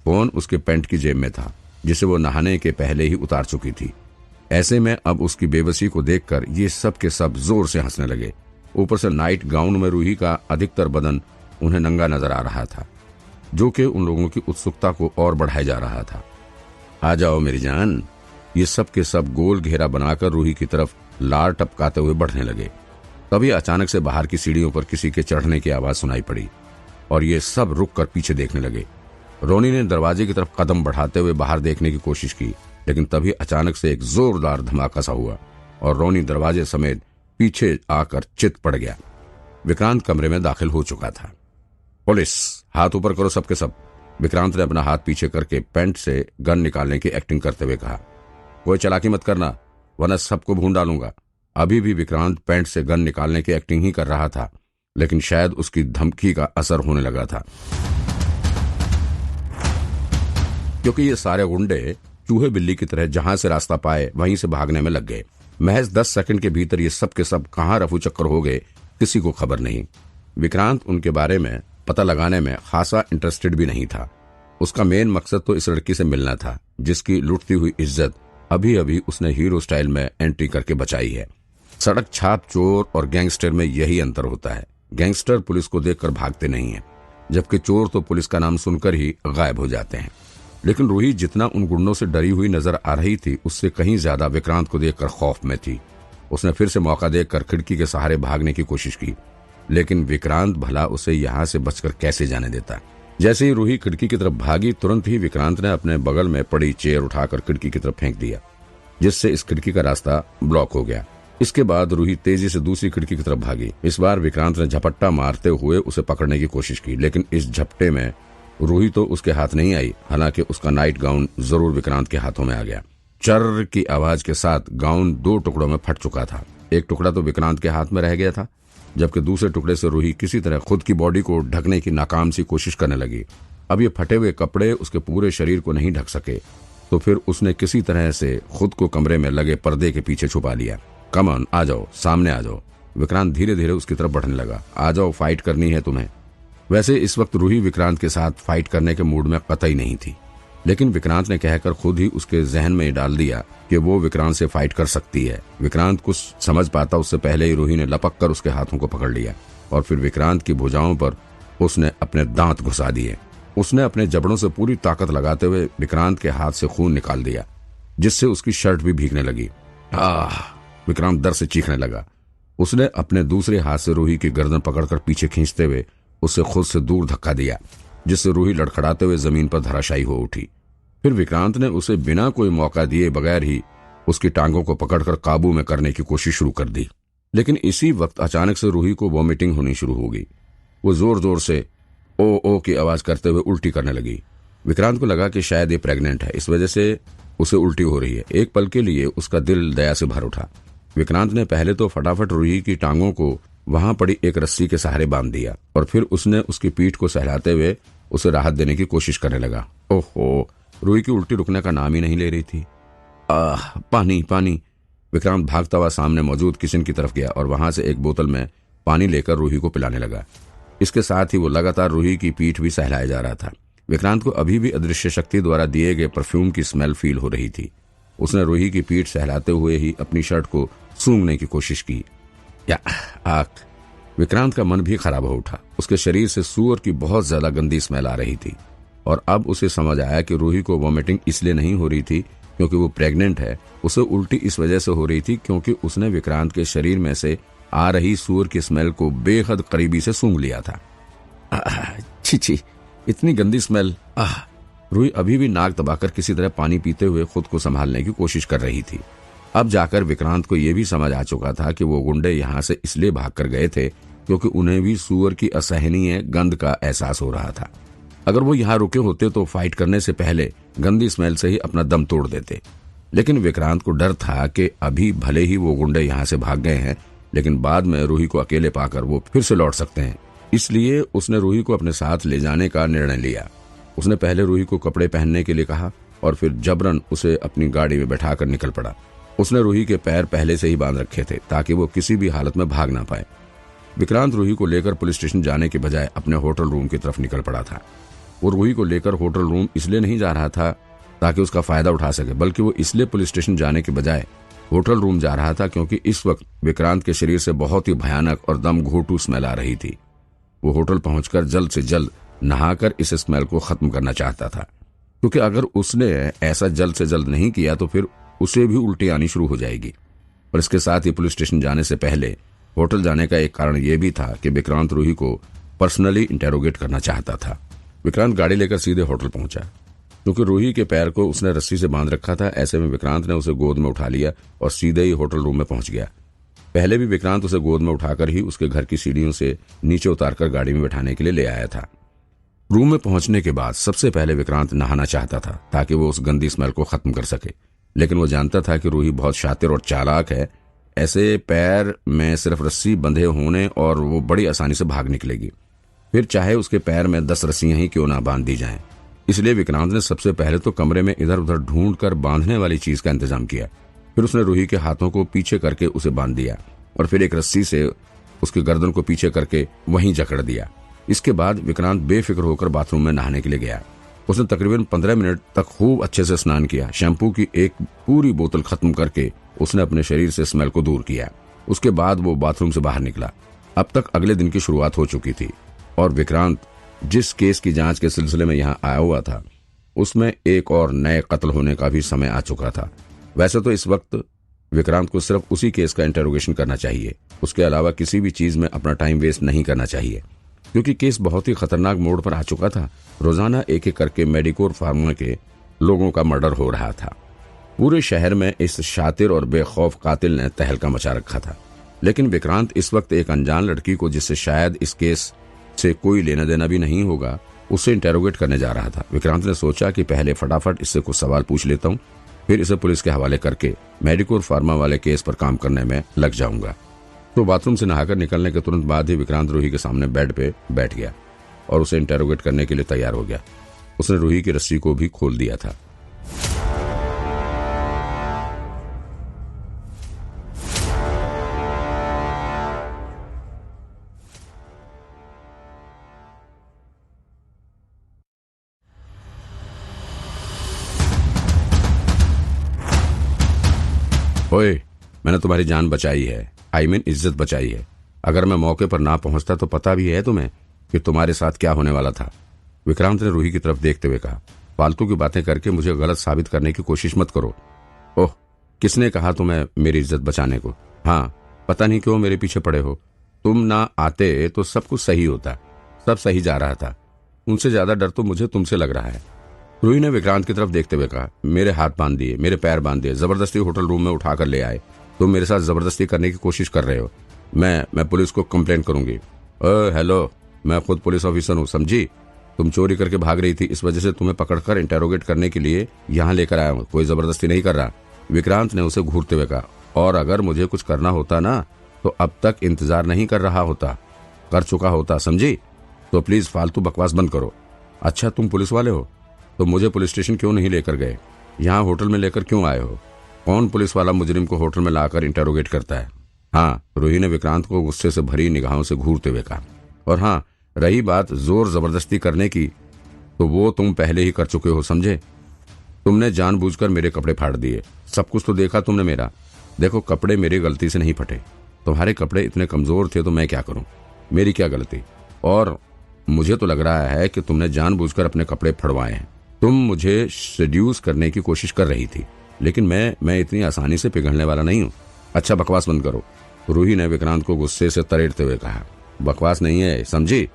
फोन उसके पैंट की जेब में था, जिसे वो नहाने के पहले ही उतार चुकी थी। ऐसे में अब उसकी बेबसी को देखकर ये सब के सब जोर से हंसने लगे। ऊपर से नाइट गाउन में रूही का अधिकतर बदन उन्हें नंगा नजर आ रहा था, जो कि उन लोगों की उत्सुकता को और बढ़ाए जा रहा था। आ जाओ मेरी जान। ये सब के सब गोल घेरा बनाकर रूही की तरफ लार टपकाते हुए बढ़ने लगे। तभी अचानक से बाहर की सीढ़ियों पर किसी के चढ़ने की आवाज सुनाई पड़ी और ये सब रुक कर पीछे देखने लगे। रोनी ने दरवाजे की तरफ कदम बढ़ाते हुए बाहर देखने की कोशिश की, लेकिन तभी अचानक से एक जोरदार धमाका सा हुआ और रोनी दरवाजे समेत पीछे आकर चित पड़ गया। विक्रांत कमरे में दाखिल हो चुका था। पुलिस, हाथ ऊपर करो सबके सब। विक्रांत ने अपना हाथ पीछे करके पैंट से गन निकालने की एक्टिंग करते हुए कहा। कोई चालाकी मत करना, वरना सबको भून डालूंगा। अभी भी विक्रांत पैंट से गन निकालने की एक्टिंग ही कर रहा था, लेकिन शायद उसकी धमकी का असर होने लगा था, क्योंकि ये सारे गुंडे चूहे बिल्ली की तरह जहां से रास्ता पाए वहीं से भागने में लग गए। महज 10 सेकंड के भीतर ये सब के सब कहां रफू चक्कर हो गए, किसी को खबर नहीं। विक्रांत उनके बारे में पता लगाने में खासा इंटरेस्टेड भी नहीं था। उसका मेन मकसद तो इस लड़की से मिलना था, जिसकी लुटती हुई इज्जत अभी अभी उसने हीरो स्टाइल में एंट्री करके बचाई है। सड़क छाप चोर और गैंगस्टर में यही अंतर होता है। गैंगस्टर पुलिस को देखकर भागते नहीं है, जबकि चोर तो पुलिस का नाम सुनकर ही गायब हो जाते हैं। लेकिन रूही जितना उन गुंडों से डरी हुई नजर आ रही थी, उससे कहीं ज्यादा विक्रांत को देखकर खौफ में थी। उसने फिर से मौका देखकर खिड़की के सहारे भागने की कोशिश की, लेकिन विक्रांत भला उसे यहां से बचकर कैसे जाने देता। जैसे ही रूही खिड़की की तरफ भागी, तुरंत ही विक्रांत ने अपने बगल में पड़ी चेयर उठाकर खिड़की की तरफ फेंक दिया, जिससे इस खिड़की का रास्ता ब्लॉक हो गया। इसके बाद रूही तेजी से दूसरी खिड़की की तरफ भागी। इस बार विक्रांत ने झपट्टा मारते हुए उसे पकड़ने की कोशिश की, लेकिन इस झपटे में रूही तो उसके हाथ नहीं आई। हालांकि उसका नाइट गाउन जरूर विक्रांत के हाथों में आ गया। चर्र की आवाज के साथ गाउन 2 टुकड़ों में फट चुका था। एक टुकड़ा तो विक्रांत के हाथ में रह गया था, जबकि दूसरे टुकड़े से रूही किसी तरह खुद की बॉडी को ढकने की नाकाम सी कोशिश करने लगी। अब ये फटे हुए कपड़े उसके पूरे शरीर को नहीं ढक सके, तो फिर उसने किसी तरह से खुद को कमरे में लगे पर्दे के पीछे छुपा लिया। कम ऑन, आ जाओ, सामने आ जाओ। विक्रांत धीरे धीरे उसकी तरफ बढ़ने लगा। आ जाओ, फाइट करनी है तुम्हें। वैसे इस वक्त रूही विक्रांत के साथ फाइट करने के मूड में कतई नहीं थी, लेकिन विक्रांत ने कहकर खुद ही उसके जहन में डाल दिया कि वो विक्रांत से फाइट कर सकती है। विक्रांत कुछ समझ पाता उससे पहले ही रूही ने लपक कर उसके हाथों को पकड़ लिया और फिर विक्रांत की भुजाओं पर उसने अपने दांत घुसा दिए। उसने अपने जबड़ों से पूरी ताकत लगाते हुए विक्रांत के हाथ से खून निकाल दिया, जिससे उसकी शर्ट भी भीगने लगी। विक्रांत डर से चीखने लगा। उसने अपने दूसरे हाथ से रूही की गर्दन पकड़कर पीछे खींचते हुए उसे खुद से दूर धक्का दिया, जिससे रूही लड़खड़ाते हुए जमीन पर धराशायी हो उठी। फिर विक्रांत ने उसे बिना कोई मौका दिए बगैर ही उसकी टांगों को पकड़कर काबू में करने की कोशिश शुरू कर दी। लेकिन इसी वक्त अचानक से रूही को वॉमिटिंग होनी शुरू हो गई। वो जोर जोर से ओ ओ की आवाज करते हुए उल्टी करने लगी। विक्रांत को लगा कि शायद ये प्रेग्नेंट है, इस वजह से उसे उल्टी हो रही है। एक पल के लिए उसका दिल दया से भर उठा। विक्रांत ने पहले तो फटाफट रूही की टांगों को वहां पड़ी एक रस्सी के सहारे बांध दिया और फिर उसने उसकी पीठ को सहलाते हुए उसे राहत देने की कोशिश करने लगा। ओहो, रूही की उल्टी रुकने का नाम ही नहीं ले रही थी। पानी पानी। विक्रांत भागता हुआ सामने मौजूद किचन की तरफ गया और वहां से एक बोतल में पानी लेकर रूही को पिलाने लगा। इसके साथ ही वो लगातार रूही की पीठ भी सहलाया जा रहा था। विक्रांत को अभी भी अदृश्य शक्ति द्वारा दिए गए परफ्यूम की स्मेल फील हो रही थी। उसने रूही की पीठ सहलाते हुए ही अपनी शर्ट को सूंघने की कोशिश की। या आख। विक्रांत का मन भी खराब हो उठा। उसके शरीर से सूअर की बहुत ज्यादा गंदी स्मेल आ रही थी और अब उसे समझ आया कि रूही को वॉमिटिंग इसलिए नहीं हो रही थी क्योंकि वो प्रेग्नेंट है। उसे उल्टी इस वजह से हो रही थी क्योंकि उसने विक्रांत के शरीर में से आ रही सूअर की स्मेल को बेहद करीबी से सूंघ लिया था। छी छी, इतनी गंदी स्मेल। रूही अभी भी नाक दबाकर किसी तरह पानी पीते हुए खुद को संभालने की कोशिश कर रही थी। अब जाकर विक्रांत को यह भी समझ आ चुका था कि वो गुंडे यहाँ से इसलिए भागकर गए थे क्योंकि उन्हें भी सूअर की असहनीय गंध का एहसास हो रहा था। अगर वो यहाँ रुके होते तो फाइट करने से पहले गंदी स्मेल से ही अपना दम तोड़ देते। लेकिन विक्रांत को डर था कि अभी भले ही वो गुंडे यहाँ से भाग गए हैं, लेकिन बाद में रूही को अकेले पाकर वो फिर से लौट सकते हैं। इसलिए उसने रूही को अपने साथ ले जाने का निर्णय लिया। उसने पहले रूही को कपड़े पहनने के लिए कहा और फिर जबरन उसे अपनी गाड़ी में बैठाकर निकल पड़ा। उसने रूही के पैर पहले से ही बांध रखे थे ताकि वो किसी भी हालत में भाग ना पाए। विक्रांत रूही को लेकर पुलिस स्टेशन जाने के बजाय अपने होटल रूम की तरफ निकल पड़ा था। वो रूही को लेकर होटल रूम इसलिए नहीं जा रहा था ताकि उसका फायदा उठा सके, बल्कि वो इसलिए पुलिस स्टेशन जाने के बजाय होटल रूम जा रहा था क्योंकि इस वक्त विक्रांत के शरीर से बहुत ही भयानक और दम घोटू स्मेल आ रही थी। वो होटल पहुंचकर जल्द से जल्द नहाकर इस स्मेल को खत्म करना चाहता था, क्योंकि अगर उसने ऐसा जल्द से जल्द नहीं किया तो फिर उसे भी उल्टी आनी शुरू हो जाएगी। और इसके साथ ही पुलिस स्टेशन जाने से पहले होटल जाने का एक कारण यह भी था कि विक्रांत रूही को पर्सनली इंटेरोगेट करना चाहता था। विक्रांत गाड़ी लेकर सीधे होटल पहुंचा। क्योंकि रूही के पैर को उसने रस्सी से बांध रखा था, ऐसे में विक्रांत ने उसे गोद में उठा लिया और सीधे ही होटल रूम में पहुंच गया। पहले भी विक्रांत उसे गोद में उठाकर ही उसके घर की सीढ़ियों से नीचे उतारकर गाड़ी में बैठाने के लिए ले आया था। रूम में पहुंचने के बाद सबसे पहले विक्रांत नहाना चाहता था ताकि वो उस गंदी स्मेल को खत्म कर सके, लेकिन वो जानता था कि रूही बहुत शातिर और चालाक है। ऐसे पैर में सिर्फ रस्सी बंधे होने और वो बड़ी आसानी से भाग निकलेगी, फिर चाहे उसके पैर में 10 रस्सियां ही क्यों ना बांध दी जाएं। इसलिए विक्रांत ने सबसे पहले तो कमरे में इधर उधर ढूंढकर बांधने वाली चीज का इंतजाम किया। फिर उसने रूही के हाथों को पीछे करके उसे बांध दिया और फिर एक रस्सी से उसके गर्दन को पीछे करके वहीं जकड़ दिया। इसके बाद विक्रांत बेफिक्र होकर बाथरूम में नहाने के लिए गया। उसने तकरीबन 15 मिनट तक खूब अच्छे से स्नान किया। शैम्पू की एक पूरी बोतल खत्म करके उसने अपने शरीर से स्मेल को दूर किया। उसके बाद वो बाथरूम से बाहर निकला। अब तक अगले दिन की शुरुआत हो चुकी थी और विक्रांत जिस केस की जांच के सिलसिले में यहाँ आया हुआ था उसमें एक और नए कत्ल होने का भी समय आ चुका था। वैसे तो इस वक्त विक्रांत को सिर्फ उसी केस का इंटेरोगेशन करना चाहिए, उसके अलावा किसी भी चीज में अपना टाइम वेस्ट नहीं करना चाहिए, क्योंकि केस बहुत ही खतरनाक मोड़ पर आ चुका था। रोजाना एक एक करके मेडिकोर फार्मा के लोगों का मर्डर हो रहा था। पूरे शहर में इस शातिर और बेखौफ कातिल ने तहलका मचा रखा था। लेकिन विक्रांत इस वक्त एक अनजान लड़की को, जिससे शायद इस केस से कोई लेना देना भी नहीं होगा, उससे इंटेरोगेट करने जा रहा था। विक्रांत ने सोचा कि पहले फटाफट इससे कुछ सवाल पूछ लेता हूँ, फिर इसे पुलिस के हवाले करके मेडिकोर फार्मा वाले केस पर काम करने में लग जाऊंगा। तो बाथरूम से नहाकर निकलने के तुरंत बाद ही विक्रांत रूही के सामने बेड पे बैठ गया और उसे इंटेरोगेट करने के लिए तैयार हो गया। उसने रूही की रस्सी को भी खोल दिया था। ओए, मैंने तुम्हारी जान बचाई है, आई मीन इज्जत बचाई है। अगर मैं मौके पर ना पहुंचता तो पता भी है तुम्हें कि तुम्हारे साथ क्या होने वाला था। विक्रांत ने रूही की तरफ देखते हुए कहा, फालतू की बातें करके मुझे गलत साबित करने की कोशिश मत करो। ओह, किसने कहा तुम्हें मेरी इज्जत बचाने को? हाँ, पता नहीं क्यों मेरे पीछे पड़े हो। तुम ना आते तो सब कुछ सही होता, सब सही जा रहा था। उनसे ज्यादा डर तो मुझे तुमसे लग रहा है। रूही ने विक्रांत की तरफ देखते हुए कहा, मेरे हाथ बांध दिए, मेरे पैर बांध दिए, जबरदस्ती होटल रूम में उठाकर ले आए। तुम मेरे साथ जबरदस्ती करने की कोशिश कर रहे हो। मैं पुलिस को कंप्लेंट करूंगी। हेलो, मैं खुद पुलिस ऑफिसर हूँ, समझी? तुम चोरी करके भाग रही थी, इस वजह से तुम्हें पकड़कर इंटेरोगेट करने के लिए यहाँ लेकर आया हूँ। कोई जबरदस्ती नहीं कर रहा। विक्रांत ने उसे घूरते हुए कहा। और अगर मुझे कुछ करना होता ना तो अब तक इंतजार नहीं कर रहा होता, कर चुका होता, समझी? तो प्लीज फालतू बकवास बंद करो। अच्छा, तुम पुलिस वाले हो तो मुझे पुलिस स्टेशन क्यों नहीं लेकर गए? यहाँ होटल में लेकर क्यों आए हो? कौन पुलिस वाला मुजरिम को होटल में लाकर इंटेरोगेट करता है? हाँ, रूही ने विक्रांत को गुस्से से भरी निगाहों से घूरते हुए कहा। और हाँ, रही बात जोर जबरदस्ती करने की, तो वो तुम पहले ही कर चुके हो, समझे? तुमने जानबूझकर मेरे कपड़े फाड़ दिए। सब कुछ तो देखा तुमने मेरा। देखो, कपड़े मेरी गलती से नहीं फटे। तुम्हारे कपड़े इतने कमजोर थे तो मैं क्या करूं? मेरी क्या गलती? और मुझे तो लग रहा है कि तुमने जानबूझकर अपने कपड़े फड़वाए हैं। तुम मुझे सेड्यूस करने की कोशिश कर रही थी, लेकिन मैं इतनी आसानी से पिघलने वाला नहीं हूं। अच्छा, बकवास बंद करो, रूही ने विक्रांत को गुस्से से तरेड़ते हुए कहा। बकवास नहीं है, समझी?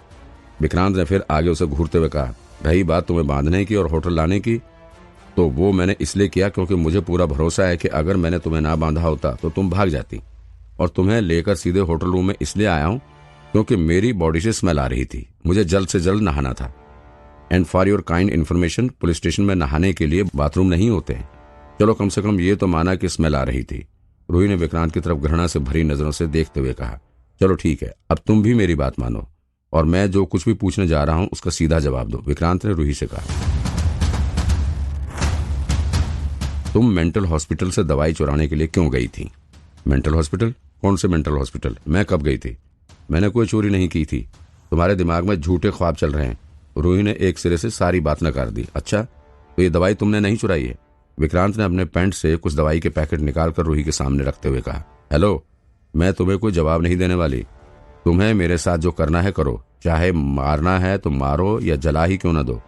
विक्रांत ने फिर आगे उसे घूरते हुए कहा। रही बात तुम्हें बांधने की और होटल लाने की, तो वो मैंने इसलिए किया क्योंकि मुझे पूरा भरोसा है कि अगर मैंने तुम्हें ना बांधा होता तो तुम भाग जाती। और तुम्हें लेकर सीधे होटल रूम में इसलिए आया हूं क्योंकि मेरी बॉडी से स्मेल आ रही थी। मुझे जल्द से जल्द नहाना था। And for your kind information, police station में नहाने के लिए बाथरूम नहीं होते हैं। चलो, कम से कम ये तो माना कि स्मेल आ रही थी। रूही ने विक्रांत की तरफ घृणा से भरी नजरों से देखते हुए कहा। चलो ठीक है, अब तुम भी मेरी बात मानो और मैं जो कुछ भी पूछने जा रहा हूं उसका सीधा जवाब दो, विक्रांत ने रूही से कहा। तुम मेंटल हॉस्पिटल से दवाई चुराने के लिए क्यों गई थी? Mental hospital? कौन से मेंटल हॉस्पिटल? मैं कब गई थी? मैंने कोई चोरी नहीं की थी। तुम्हारे दिमाग में झूठे ख्वाब चल रहे हैं। रूही ने एक सिरे से सारी बात नकार दी। अच्छा, तो ये दवाई तुमने नहीं चुराई है? विक्रांत ने अपने पैंट से कुछ दवाई के पैकेट निकालकर रूही के सामने रखते हुए कहा। हेलो, मैं तुम्हें कोई जवाब नहीं देने वाली। तुम्हें मेरे साथ जो करना है करो, चाहे मारना है तो मारो या जला ही क्यों न दो,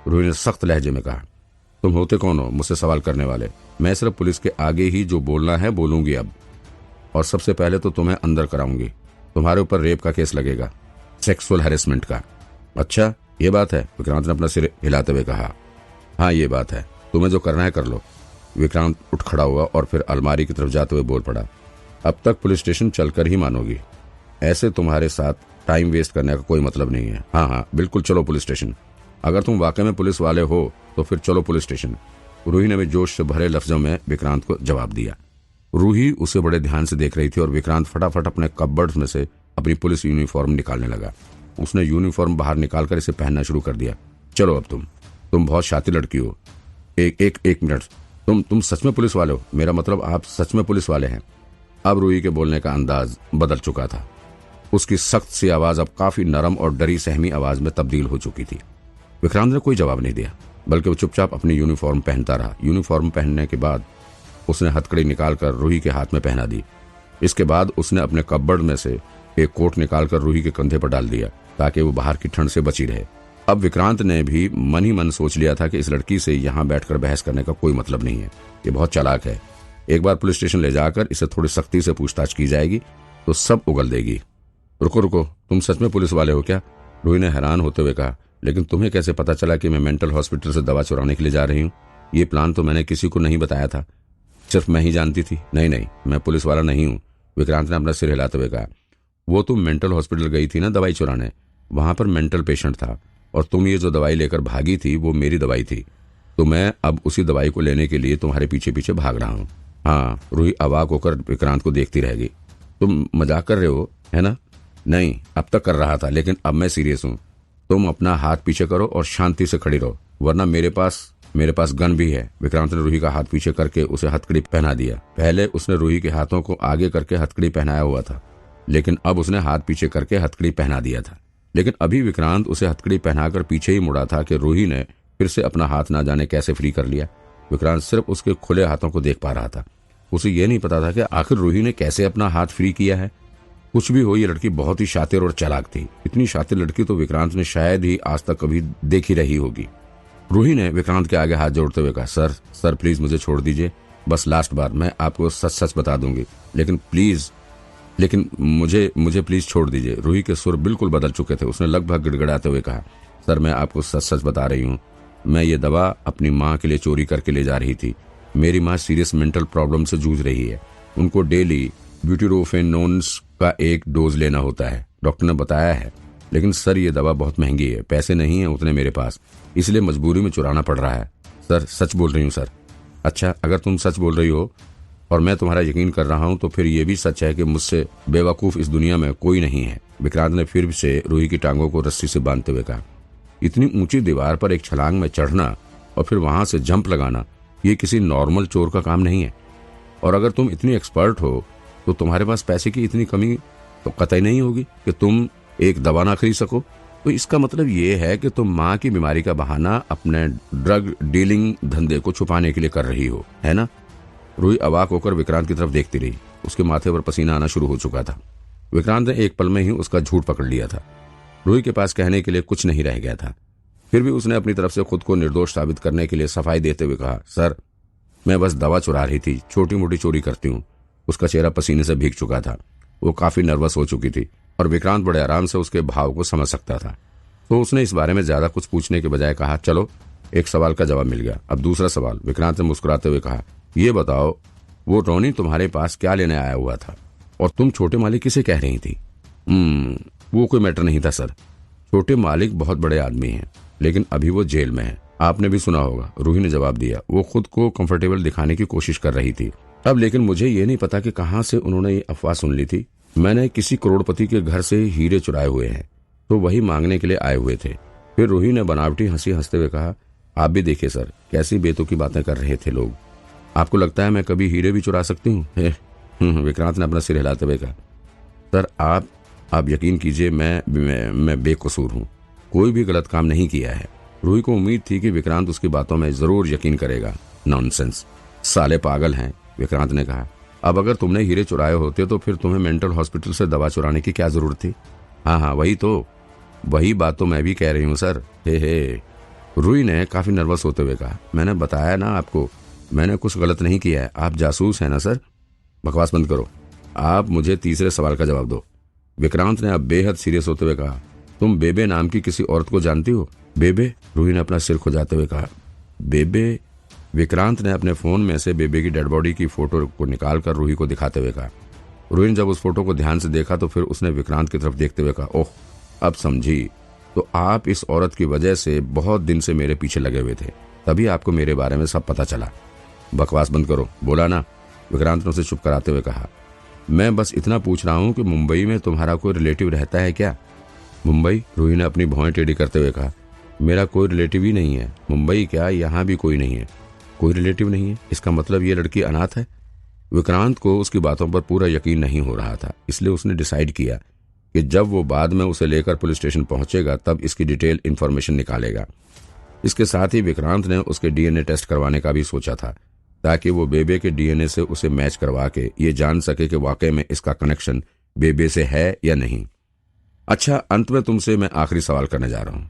रूही ने सख्त लहजे में कहा। तुम होते कौन हो मुझसे सवाल करने वाले? मैं सिर्फ पुलिस के आगे ही जो बोलना है बोलूंगी अब। और सबसे पहले तो तुम्हें अंदर कराऊंगी। तुम्हारे ऊपर रेप का केस लगेगा, सेक्सुअल हैरेसमेंट का। अच्छा, ये बात है? विक्रांत ने अपना सिर हिलाते हुए कहा। हाँ, ये बात है। तुम्हें जो करना है कर लो। विक्रांत उठ खड़ा हुआ और फिर अलमारी की तरफ जाते हुए बोल पड़ा। अब तक पुलिस स्टेशन चलकर ही मानोगी। ऐसे तुम्हारे साथ टाइम वेस्ट करने का कोई मतलब नहीं है। हाँ हाँ, बिल्कुल, चलो पुलिस स्टेशन। अगर तुम वाकई में पुलिस वाले हो तो फिर चलो पुलिस स्टेशन, रूही ने भी जोश से भरे लफ्जों में विक्रांत को जवाब दिया। रूही उसे बड़े ध्यान से देख रही थी और विक्रांत फटाफट अपने कपबोर्ड में से अपनी पुलिस यूनिफॉर्म निकालने लगा। उसने यूनिफॉर्म बाहर निकालकर इसे पहनना शुरू कर दिया। चलो, अब तुम बहुत शातिर लड़की हो। एक मिनट, तुम सच में पुलिस वाले हो? मेरा मतलब, आप सच में पुलिस वाले हैं? अब रूही के बोलने का अंदाज बदल चुका था। उसकी सख्त सी आवाज अब काफी नरम और डरी सहमी आवाज में तब्दील हो चुकी थी। विक्रांत ने कोई जवाब नहीं दिया, बल्कि वो चुपचाप अपनी यूनिफॉर्म पहनता रहा। यूनिफॉर्म पहनने के बाद उसने हथकड़ी निकालकर रूही के हाथ में पहना दी। इसके बाद उसने अपने कपबोर्ड में से एक कोट निकालकर रूही के कंधे पर डाल दिया ताकि वो बाहर की ठंड से बची रहे। अब विक्रांत ने भी मन ही मन सोच लिया था कि इस लड़की से यहाँ बैठकर बहस करने का कोई मतलब नहीं है। ये बहुत चालाक है। एक बार पुलिस स्टेशन ले जाकर इसे थोड़ी सख्ती से पूछताछ की जाएगी तो सब उगल देगी। रुको, तुम सच में पुलिस वाले हो क्या? रूही ने हैरान होते हुए कहा। लेकिन तुम्हें कैसे पता चला कि मैं मेंटल हॉस्पिटल से दवा चुराने के लिए जा रही हूँ? ये प्लान तो मैंने किसी को नहीं बताया था, सिर्फ मैं ही जानती थी। नहीं, मैं पुलिस वाला नहीं हूँ, विक्रांत ने अपना सिर हिलाते हुए कहा। वो तुम मेंटल हॉस्पिटल गई थी ना दवाई चुराने, वहां पर मेंटल पेशेंट था और तुम ये जो दवाई लेकर भागी थी वो मेरी दवाई थी। तो मैं अब उसी दवाई को लेने के लिए तुम्हारे पीछे पीछे भाग रहा हूँ। हाँ, रूही अवाक होकर विक्रांत को देखती रह गई। तुम मजाक कर रहे हो, है ना? नहीं, अब तक कर रहा था, लेकिन अब मैं सीरियस हूँ। तुम अपना हाथ पीछे करो और शांति से खड़ी रहो, वरना मेरे पास गन भी है। विक्रांत ने रूही का हाथ पीछे करके उसे हथकड़ी पहना दिया। पहले उसने रूही के हाथों को आगे करके हथकड़ी पहनाया हुआ था, लेकिन अब उसने हाथ पीछे करके हथकड़ी पहना दिया था। लेकिन अभी विक्रांत उसे हथकड़ी पहनाकर पीछे ही मुड़ा था कि रूही ने फिर से अपना हाथ ना जाने कैसे फ्री कर लिया। विक्रांत सिर्फ उसके खुले हाथों को देख पा रहा था। उसे यह नहीं पता था कि आखिर रूही ने कैसे अपना हाथ फ्री किया है। कुछ भी हो, ये लड़की बहुत ही शातिर और चालाक थी। इतनी शातिर लड़की तो विक्रांत ने शायद ही आज तक कभी देखी रही होगी। रूही ने विक्रांत के आगे हाथ जोड़ते हुए कहा, सर प्लीज मुझे छोड़ दीजिए, बस लास्ट बार, मैं आपको सच सच बता दूंगी, लेकिन मुझे प्लीज छोड़ दीजिए। रूही के सुर बिल्कुल बदल चुके थे। उसने लगभग गिड़गिड़ाते हुए कहा, सर मैं आपको सच सच बता रही हूँ, मैं ये दवा अपनी माँ के लिए चोरी करके ले जा रही थी। मेरी माँ सीरियस मेंटल प्रॉब्लम से जूझ रही है। उनको डेली ब्यूटीरोफेनोन्स का एक डोज लेना होता है, डॉक्टर ने बताया है। लेकिन सर ये दवा बहुत महंगी है, पैसे नहीं है उतने मेरे पास, इसलिए मजबूरी में चुराना पड़ रहा है। सर सच बोल रही हूँ सर। अच्छा, अगर तुम सच बोल रही हो और मैं तुम्हारा यकीन कर रहा हूँ तो फिर ये भी सच है कि मुझसे बेवकूफ इस दुनिया में कोई नहीं है। विक्रांत ने फिर से रूही की टांगों को रस्सी से बांधते हुए कहा, इतनी ऊंची दीवार पर एक छलांग में चढ़ना और फिर वहां से जंप लगाना ये किसी नॉर्मल चोर का काम नहीं है। और अगर तुम इतनी एक्सपर्ट हो तो तुम्हारे पास पैसे की इतनी कमी तो कतई नहीं होगी कि तुम एक दवा ना खरीद सको। तो इसका मतलब ये है कि तुम माँ की बीमारी का बहाना अपने ड्रग डीलिंग धंधे को छुपाने के लिए कर रही हो, है ना? रूही अवाक होकर विक्रांत की तरफ देखती रही। उसके माथे पर पसीना आना शुरू हो चुका था। विक्रांत ने एक पल में ही उसका झूठ पकड़ लिया था। रूही के पास कहने के लिए कुछ नहीं रह गया था। फिर भी उसने अपनी तरफ से खुद को निर्दोष साबित करने के लिए सफाई देते हुए कहा, सर मैं बस दवा चुरा रही थी, छोटी मोटी चोरी करती हूँ। उसका चेहरा पसीने से भीग चुका था। वो काफी नर्वस हो चुकी थी और विक्रांत बड़े आराम से उसके भाव को समझ सकता था। तो उसने इस बारे में ज्यादा कुछ पूछने के बजाय कहा, चलो एक सवाल का जवाब मिल गया, अब दूसरा सवाल। विक्रांत ने मुस्कुराते हुए कहा, ये बताओ वो टोनी तुम्हारे पास क्या लेने आया हुआ था और तुम छोटे मालिक किसे कह रही थी? वो कोई मैटर नहीं था सर। छोटे मालिक बहुत बड़े आदमी हैं, लेकिन अभी वो जेल में है। आपने भी सुना होगा, रूही ने जवाब दिया। वो खुद को कंफर्टेबल दिखाने की कोशिश कर रही थी अब, लेकिन मुझे ये नहीं पता कि कहाँ से उन्होंने ये अफवाह सुन ली थी। मैंने किसी करोड़पति के घर से हीरे चुराए हुए हैं, तो वही मांगने के लिए आए हुए थे। फिर रूही ने बनावटी हंसी हंसते हुए कहा, आप भी देखिए सर, कैसी बेतुकी बातें कर रहे थे लोग। आपको लगता है मैं कभी हीरे भी चुरा सकती हूँ? विक्रांत ने अपना सिर हिलाते हुए कहा, सर आप यकीन कीजिए, मैं बेकसूर हूँ, कोई भी गलत काम नहीं किया है। रूही को उम्मीद थी कि विक्रांत उसकी बातों में जरूर यकीन करेगा। नॉनसेंस, साले पागल हैं, विक्रांत ने कहा। अब अगर तुमने हीरे चुराए होते तो फिर तुम्हें मेंटल हॉस्पिटल से दवा चुराने की क्या जरूरत थी? हाँ वही बात तो मैं भी कह रही हूँ सर। हे रूही ने काफी नर्वस होते हुए कहा, मैंने बताया ना आपको, मैंने कुछ गलत नहीं किया है। आप जासूस हैं ना सर? बकवास बंद करो, आप मुझे तीसरे सवाल का जवाब दो। विक्रांत ने अब बेहद सीरियस होते हुए कहा, तुम बेबे नाम की किसी औरत को जानती हो? बेबे? रूही ने अपना सिर खुजाते हुए कहा, बेबे? विक्रांत ने अपने फोन में से बेबे की डेड बॉडी की फोटो को निकालकर रूही को दिखाते हुए कहा। रूही ने जब उस फोटो को ध्यान से देखा तो फिर उसने विक्रांत की तरफ देखते हुए कहा, ओह अब समझी, तो आप इस औरत की वजह से बहुत दिन से मेरे पीछे लगे हुए थे, तभी आपको मेरे बारे में सब पता चला। बकवास बंद करो, बोला ना, विक्रांत ने उसे चुप कराते हुए कहा। मैं बस इतना पूछ रहा हूँ कि मुंबई में तुम्हारा कोई रिलेटिव रहता है क्या? मुंबई? रूही ने अपनी भौहें टेढ़ी करते हुए कहा, मेरा कोई रिलेटिव ही नहीं है। मुंबई क्या, यहाँ भी कोई नहीं है। कोई रिलेटिव नहीं है? इसका मतलब ये लड़की अनाथ है? विक्रांत को उसकी बातों पर पूरा यकीन नहीं हो रहा था, इसलिए उसने डिसाइड किया कि जब वो बाद में उसे लेकर पुलिस स्टेशन पहुंचेगा तब इसकी डिटेल इन्फॉर्मेशन निकालेगा। इसके साथ ही विक्रांत ने उसके डीएनए टेस्ट करवाने का भी सोचा था, ताकि वो बेबे के डीएनए से उसे मैच करवा के ये जान सके कि वाकई में इसका कनेक्शन बेबे से है या नहीं। अच्छा, अंत में तुमसे मैं आखिरी सवाल करने जा रहा हूँ।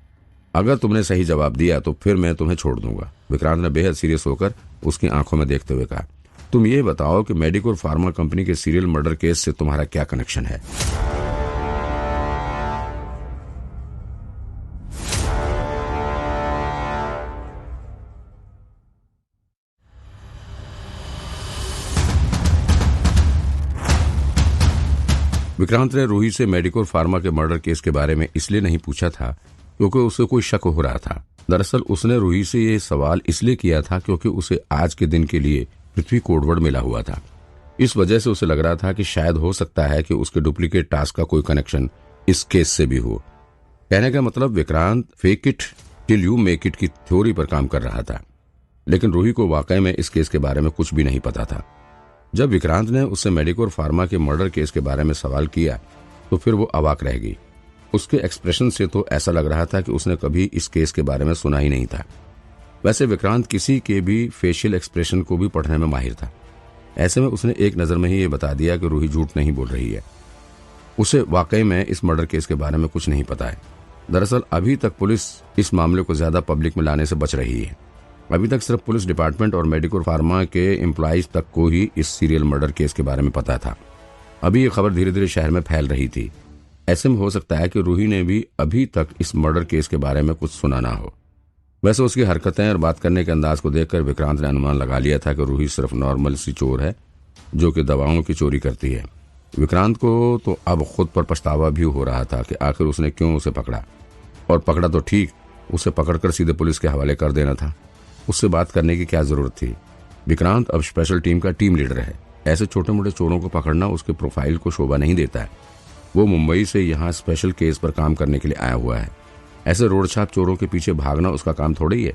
अगर तुमने सही जवाब दिया तो फिर मैं तुम्हें छोड़ दूंगा। विक्रांत ने बेहद सीरियस होकर उसकी आंखों में देखते हुए कहा, तुम ये बताओ कि मेडिकोर फार्मा कंपनी के सीरियल मर्डर केस से तुम्हारा क्या कनेक्शन है? विक्रांत ने रूही से मेडिकोर फार्मा के मर्डर केस के बारे में इसलिए नहीं पूछा था क्योंकि उसे कोई शक हो रहा था। दरअसल उसने रूही से ये सवाल इसलिए किया था क्योंकि उसे आज के दिन के लिए पृथ्वी कोडवर्ड मिला हुआ था। इस वजह से उसे लग रहा था कि शायद हो सकता है कि उसके डुप्लीकेट टास्क का कोई कनेक्शन इस केस से भी हो। कहने का मतलब Vikrant fake it till you make it की थ्योरी पर काम कर रहा था, लेकिन रूही को वाकई में इस केस के बारे में कुछ भी नहीं पता था। जब विक्रांत ने उससे मेडिकोर फार्मा के मर्डर केस के बारे में सवाल किया तो फिर वो अवाक रह गई। उसके एक्सप्रेशन से तो ऐसा लग रहा था कि उसने कभी इस केस के बारे में सुना ही नहीं था। वैसे विक्रांत किसी के भी फेशियल एक्सप्रेशन को भी पढ़ने में माहिर था। ऐसे में उसने एक नजर में ही ये बता दिया कि रूही झूठ नहीं बोल रही है, उसे वाकई में इस मर्डर केस के बारे में कुछ नहीं पता है। दरअसल अभी तक पुलिस इस मामले को ज्यादा पब्लिक में लाने से बच रही है। अभी तक सिर्फ पुलिस डिपार्टमेंट और मेडिकोर फार्मा के एम्प्लॉइज तक को ही इस सीरियल मर्डर केस के बारे में पता था। अभी ये खबर धीरे धीरे शहर में फैल रही थी। ऐसे में हो सकता है कि रूही ने भी अभी तक इस मर्डर केस के बारे में कुछ सुना ना हो। वैसे उसकी हरकतें और बात करने के अंदाज को देखकर विक्रांत ने अनुमान लगा लिया था कि रूही सिर्फ नॉर्मल सी चोर है जो कि दवाओं की चोरी करती है। विक्रांत को तो अब खुद पर पछतावा भी हो रहा था कि आखिर उसने क्यों उसे पकड़ा, और पकड़ा तो ठीक, उसे पकड़कर सीधे पुलिस के हवाले कर देना था। उससे बात करने की क्या जरूरत थी? विक्रांत अब स्पेशल टीम का टीम लीडर है। ऐसे छोटे मोटे चोरों को पकड़ना उसके प्रोफाइल को शोभा नहीं देता है। वो मुंबई से यहाँ स्पेशल केस पर काम करने के लिए आया हुआ है। ऐसे रोड छाप चोरों के पीछे भागना उसका काम थोड़ा ही है।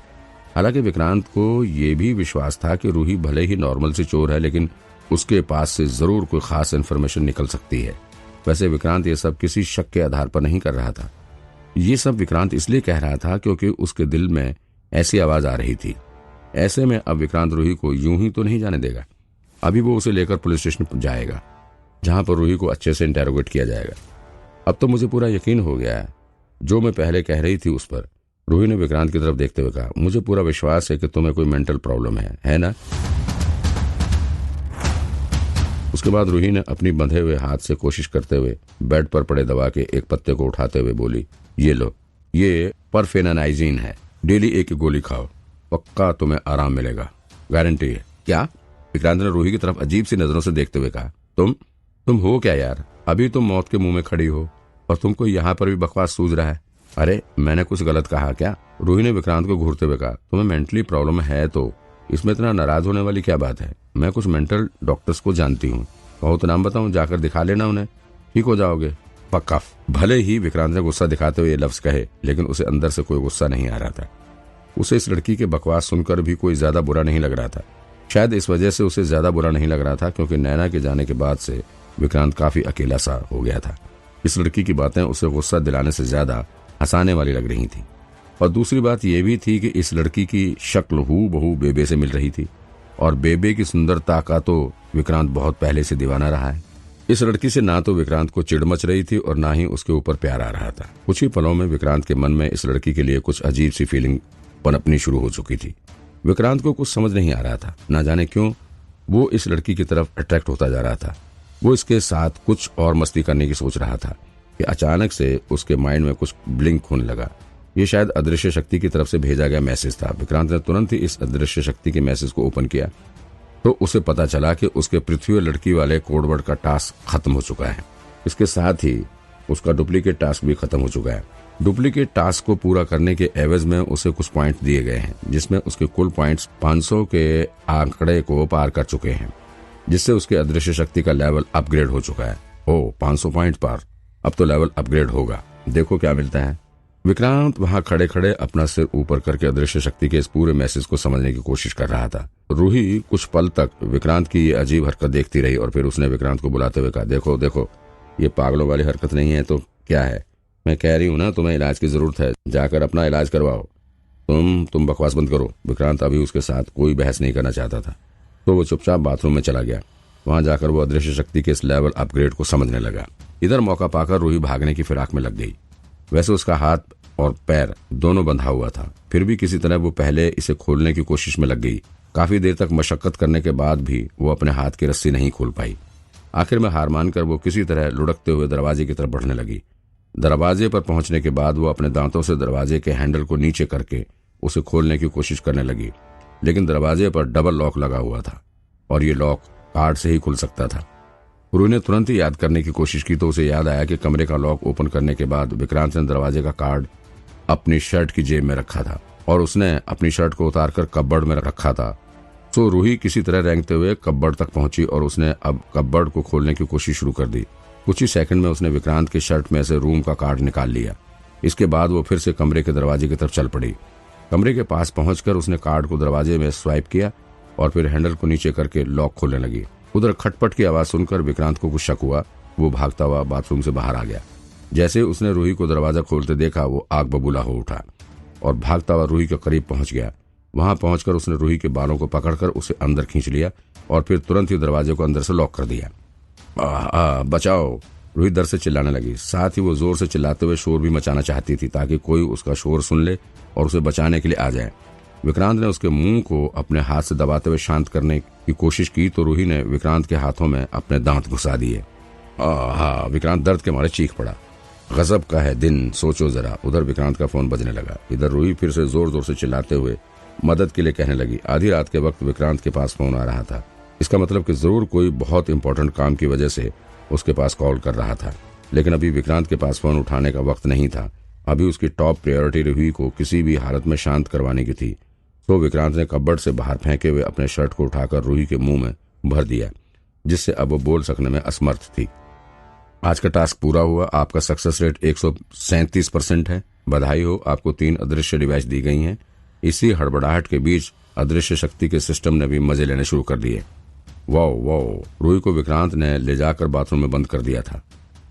हालांकि विक्रांत को ये भी विश्वास था कि रूही भले ही नॉर्मल से चोर है, लेकिन उसके पास से जरूर कोई खास इन्फॉर्मेशन निकल सकती है। वैसे विक्रांत ये सब किसी शक के आधार पर नहीं कर रहा था। ये सब विक्रांत इसलिए कह रहा था क्योंकि उसके दिल में ऐसी आवाज आ रही थी। ऐसे में अब विक्रांत रूही को यूं ही तो नहीं जाने देगा। अभी वो उसे लेकर पुलिस स्टेशन जाएगा, जहां पर रूही को अच्छे से इंटेरोगेट किया जाएगा। अब तो मुझे पूरा यकीन हो गया है जो मैं पहले कह रही थी उस पर। रूही ने विक्रांत की तरफ देखते हुए कहा, मुझे पूरा विश्वास है कि तुम्हें कोई मेंटल प्रॉब्लम है ना? उसके बाद रूही ने अपनी बंधे हुए हाथ से कोशिश करते हुए बेड पर पड़े दवा के एक पत्ते को उठाते हुए बोली, ये लो, ये परफेनानाइजिन है, डेली एक गोली खाओ, पक्का तुम्हें आराम मिलेगा, गारंटी है। क्या? विक्रांत ने रूही की तरफ अजीब सी नजरों से देखते हुए कहा, तुम हो क्या यार? अभी तुम मौत के मुंह में खड़ी हो और तुमको यहाँ पर भी बकवास सूझ रहा है। अरे मैंने कुछ गलत कहा क्या? रूही ने विक्रांत को घूरते हुए कहा, तुम्हें मेंटली प्रॉब्लम है तो इसमें इतना नाराज होने वाली क्या बात है? मैं कुछ मेंटल डॉक्टर्स को जानती हूँ, कहो तो नाम बताऊं, जाकर दिखा लेना उन्हें, ठीक हो जाओगे पक्का। भले ही विक्रांत ने गुस्सा दिखाते हुए ये लफ्ज कहे, लेकिन उसे अंदर से कोई गुस्सा नहीं आ रहा था। उसे इस लड़की के बकवास सुनकर भी कोई ज्यादा बुरा नहीं लग रहा था। शायद इस वजह से उसे ज्यादा बुरा नहीं लग रहा था क्योंकि नैना के जाने के बाद से विक्रांत काफी अकेला सा हो गया था। इस लड़की की बातें उसे गुस्सा दिलाने से ज्यादा हंसाने वाली लग रही थी। और दूसरी बात यह भी थी कि इस लड़की की शक्ल हूबहू बेबे से मिल रही थी, और बेबे की सुंदरता का तो विक्रांत बहुत पहले से दीवाना रहा है। इस लड़की से ना तो विक्रांत को चिढ़ मच रही थी और ना ही उसके ऊपर प्यार आ रहा था। कुछ ही पलों में विक्रांत के मन में इस लड़की के लिए कुछ अजीब सी फीलिंग पनपनी शुरू हो चुकी थी। विक्रांत को कुछ समझ नहीं आ रहा था, ना जाने क्यों वो इस लड़की की तरफ अट्रैक्ट होता जा रहा था। वो इसके साथ कुछ और मस्ती करने की सोच रहा था कि अचानक से उसके माइंड में कुछ ब्लिंक होने लगा। ये शायद अदृश्य शक्ति की तरफ से भेजा गया मैसेज था। विक्रांत ने तुरंत ही इस अदृश्य शक्ति के मैसेज को ओपन किया तो उसे पता चला कि उसके पृथ्वी लड़की वाले कोडवर्ड का टास्क खत्म हो चुका है। इसके साथ ही उसका डुप्लीकेट टास्क भी खत्म हो चुका है। डुप्लीकेट टास्क को पूरा करने के एवज में उसे कुछ पॉइंट दिए गए हैं, जिसमें उसके कुल पॉइंट्स 500 के आंकड़े को पार कर चुके हैं, जिससे उसके अदृश्य शक्ति का लेवल अपग्रेड हो चुका है। ओ 500 पॉइंट पार, अब तो लेवल अपग्रेड होगा, देखो क्या मिलता है। विक्रांत वहां खड़े खड़े अपना सिर ऊपर करके अदृश्य शक्ति के इस पूरे मैसेज को समझने की कोशिश कर रहा था। रूही कुछ पल तक विक्रांत की ये अजीब हरकत देखती रही और फिर उसने विक्रांत को बुलाते हुए कहा, देखो देखो, ये पागलों वाली हरकत नहीं है तो क्या है? मैं कह रही हूँ ना, तुम्हें इलाज की जरूरत है, जाकर अपना इलाज करवाओ। तुम बकवास बंद करो। विक्रांत अभी उसके साथ कोई बहस नहीं करना चाहता था, तो वो चुपचाप बाथरूम में चला गया। वहां जाकर वो अदृश्य शक्ति के इस लेवल अपग्रेड को समझने लगा। इधर मौका पाकर रूही भागने की फिराक में लग गई। वैसे उसका हाथ और पैर दोनों बंधा हुआ था, फिर भी किसी तरह वो पहले इसे खोलने की कोशिश में लग गई। काफी देर तक मशक्कत करने के बाद भी वो अपने हाथ की रस्सी नहीं खोल पाई। आखिर में हार मानकर वो किसी तरह लुढ़कते हुए दरवाजे की तरफ बढ़ने लगी। दरवाजे पर पहुंचने के बाद वो अपने दांतों से दरवाजे के हैंडल को नीचे करके उसे खोलने की कोशिश करने लगी, लेकिन दरवाजे पर डबल लॉक लगा हुआ था और ये लॉक कार्ड से ही खुल सकता था। रूही ने तुरंत ही याद करने की कोशिश की तो उसे याद आया कि कमरे का लॉक ओपन करने के बाद विक्रांत ने दरवाजे का कार्ड अपनी शर्ट की जेब में रखा था और उसने अपनी शर्ट को उतारकर कपबोर्ड में रखा था। तो रूही किसी तरह रेंगते हुए कपबोर्ड तक पहुंची और उसने अब कपबोर्ड को खोलने की कोशिश शुरू कर दी। कुछ ही सेकंड में उसने विक्रांत के शर्ट में से रूम का कार्ड निकाल लिया। इसके बाद वो फिर से कमरे के दरवाजे की तरफ चल पड़ी। कमरे के पास पहुंचकर उसने कार्ड को दरवाजे में स्वाइप किया और फिर हैंडल को नीचे करके लॉक खोलने लगी। उधर खटपट की आवाज सुनकर विक्रांत को कुछ शक हुआ। वो भागता हुआ बाथरूम से बाहर आ गया। जैसे उसने रूही को दरवाजा खोलते देखा, वो आग बबूला हो उठा और भागता हुआ रूही के करीब पहुंच गया। वहां पहुंचकर उसने रूही के बालों को पकड़कर उसे अंदर खींच लिया और फिर तुरंत ही दरवाजे को अंदर से लॉक कर दिया। बचाओ! रूही दर से चिल्लाने लगी। साथ ही वो जोर से चिल्लाते हुए शोर भी मचाना चाहती थी ताकि कोई उसका शोर सुन ले और उसे बचाने के लिए आ जाए। विक्रांत ने उसके मुंह को अपने हाथ से दबाते हुए शांत करने की कोशिश की तो रूही ने विक्रांत के हाथों में अपने दांत घुसा दिए। विक्रांत दर्द के मारे चीख पड़ा। गजब का है दिन, सोचो जरा। उधर विक्रांत का फोन बजने लगा। इधर रूही फिर से जोर जोर से चिल्लाते हुए मदद के लिए कहने लगी। आधी रात के वक्त विक्रांत के पास फोन आ रहा था। इसका मतलब कि जरूर कोई बहुत इंपॉर्टेंट काम की वजह से उसके पास कॉल कर रहा था। लेकिन अभी विक्रांत के पास फोन उठाने का वक्त नहीं था। अभी उसकी टॉप प्रायोरिटी रूही को किसी भी हालत में शांत करवाने की थी। तो विक्रांत ने कब्बड़ से बाहर फेंके हुए अपने शर्ट को उठाकर रूही के मुंह में भर दिया, जिससे अब वो बोल सकने में असमर्थ थी। आज का टास्क पूरा हुआ। आपका सक्सेस रेट 137% है। बधाई हो, आपको 3 अदृश्य डिवाइस दी गई हैं। इसी हड़बड़ाहट के बीच अदृश्य शक्ति के सिस्टम ने भी मजे लेने शुरू कर दिए। वाओ वाओ, रूही को विक्रांत ने ले जाकर बाथरूम में बंद कर दिया था,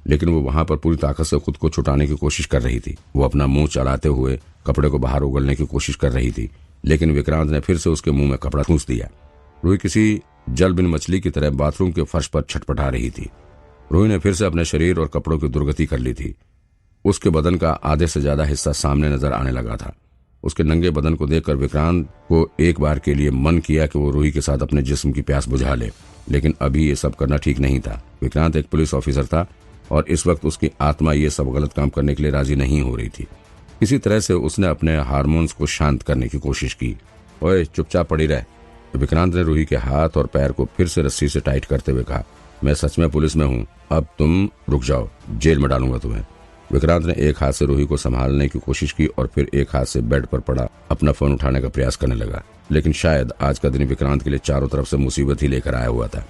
लेकिन वो वहां पर पूरी ताकत से खुद को छुटाने की कोशिश कर रही थी। वो अपना मुंह चलाते हुए कपड़े को बाहर उगलने की कोशिश कर रही थी, लेकिन विक्रांत ने फिर से उसके मुंह में कपड़ा ठूंस दिया। रूही किसी जल बिन मछली की तरह बाथरूम के फर्श पर छटपटा रही थी। रूही ने फिर से अपने शरीर और कपड़ों की दुर्गति कर ली थी। उसके बदन का आधे से ज्यादा हिस्सा सामने नजर आने लगा था। उसके नंगे बदन को देखकर विक्रांत को एक बार के लिए मन किया कि वो रूही के साथ अपने जिस्म की प्यास बुझा ले, लेकिन अभी ये सब करना ठीक नहीं था। विक्रांत एक पुलिस ऑफिसर था और इस वक्त उसकी आत्मा ये सब गलत काम करने के लिए राजी नहीं हो रही थी। किसी तरह से उसने अपने हार्मोन्स को शांत करने की कोशिश की। ओए, चुपचाप पड़ी रह। विक्रांत ने रूही के हाथ और पैर को फिर से रस्सी से टाइट करते हुए कहा, मैं सच में पुलिस में हूँ, अब तुम रुक जाओ, जेल में डालूंगा तुम्हें। विक्रांत ने एक हाथ से रूही को संभालने की कोशिश की और फिर एक हाथ से बेड पर पड़ा अपना फोन उठाने का प्रयास करने लगा। लेकिन शायद आज का दिन विक्रांत के लिए चारों तरफ से मुसीबत ही लेकर आया हुआ था।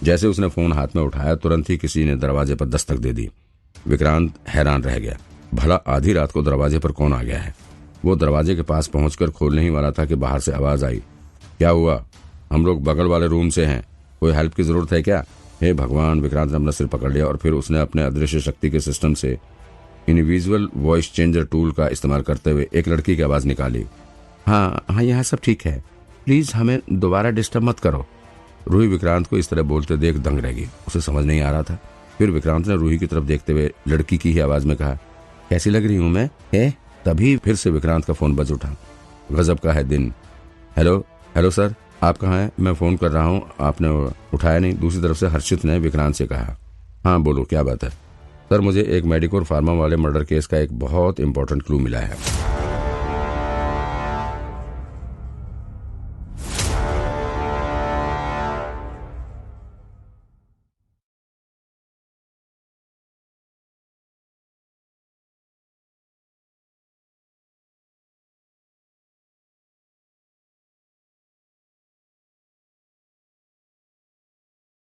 जैसे उसने फोन हाथ में उठाया, तुरंत ही किसी ने दरवाजे पर दस्तक दे दी। विक्रांत हैरान रह गया। भला आधी रात को दरवाजे पर कौन आ गया है? वो दरवाजे के पास पहुंचकर खोलने ही वाला था कि बाहर से आवाज आई, क्या हुआ? हम लोग बगल वाले रूम से हैं, कोई हेल्प की जरूरत है क्या? हे भगवान, विक्रांत ने अपना सिर पकड़ लिया और फिर उसने अपने अदृश्य शक्ति के सिस्टम से इनविजुअल वॉइस चेंजर टूल का इस्तेमाल करते हुए एक लड़की की आवाज निकाली। हाँ हाँ, यहाँ सब ठीक है, प्लीज हमें दोबारा डिस्टर्ब मत करो। रूही विक्रांत को इस तरह बोलते देख दंग रह गई। उसे समझ नहीं आ रहा था। फिर विक्रांत ने रूही की तरफ देखते हुए लड़की की ही आवाज में कहा, कैसी लग रही हूं मैं? तभी फिर से विक्रांत का फोन बज उठा। गजब का है दिन। हेलो हेलो सर, आप कहाँ हैं? मैं फोन कर रहा हूँ, आपने उठाया नहीं। दूसरी तरफ से हर्षित ने विक्रांत से कहा, हाँ बोलो, क्या बात है? सर, मुझे एक मेडिकोर फार्मा वाले मर्डर केस का एक बहुत इंपॉर्टेंट क्लू मिला है।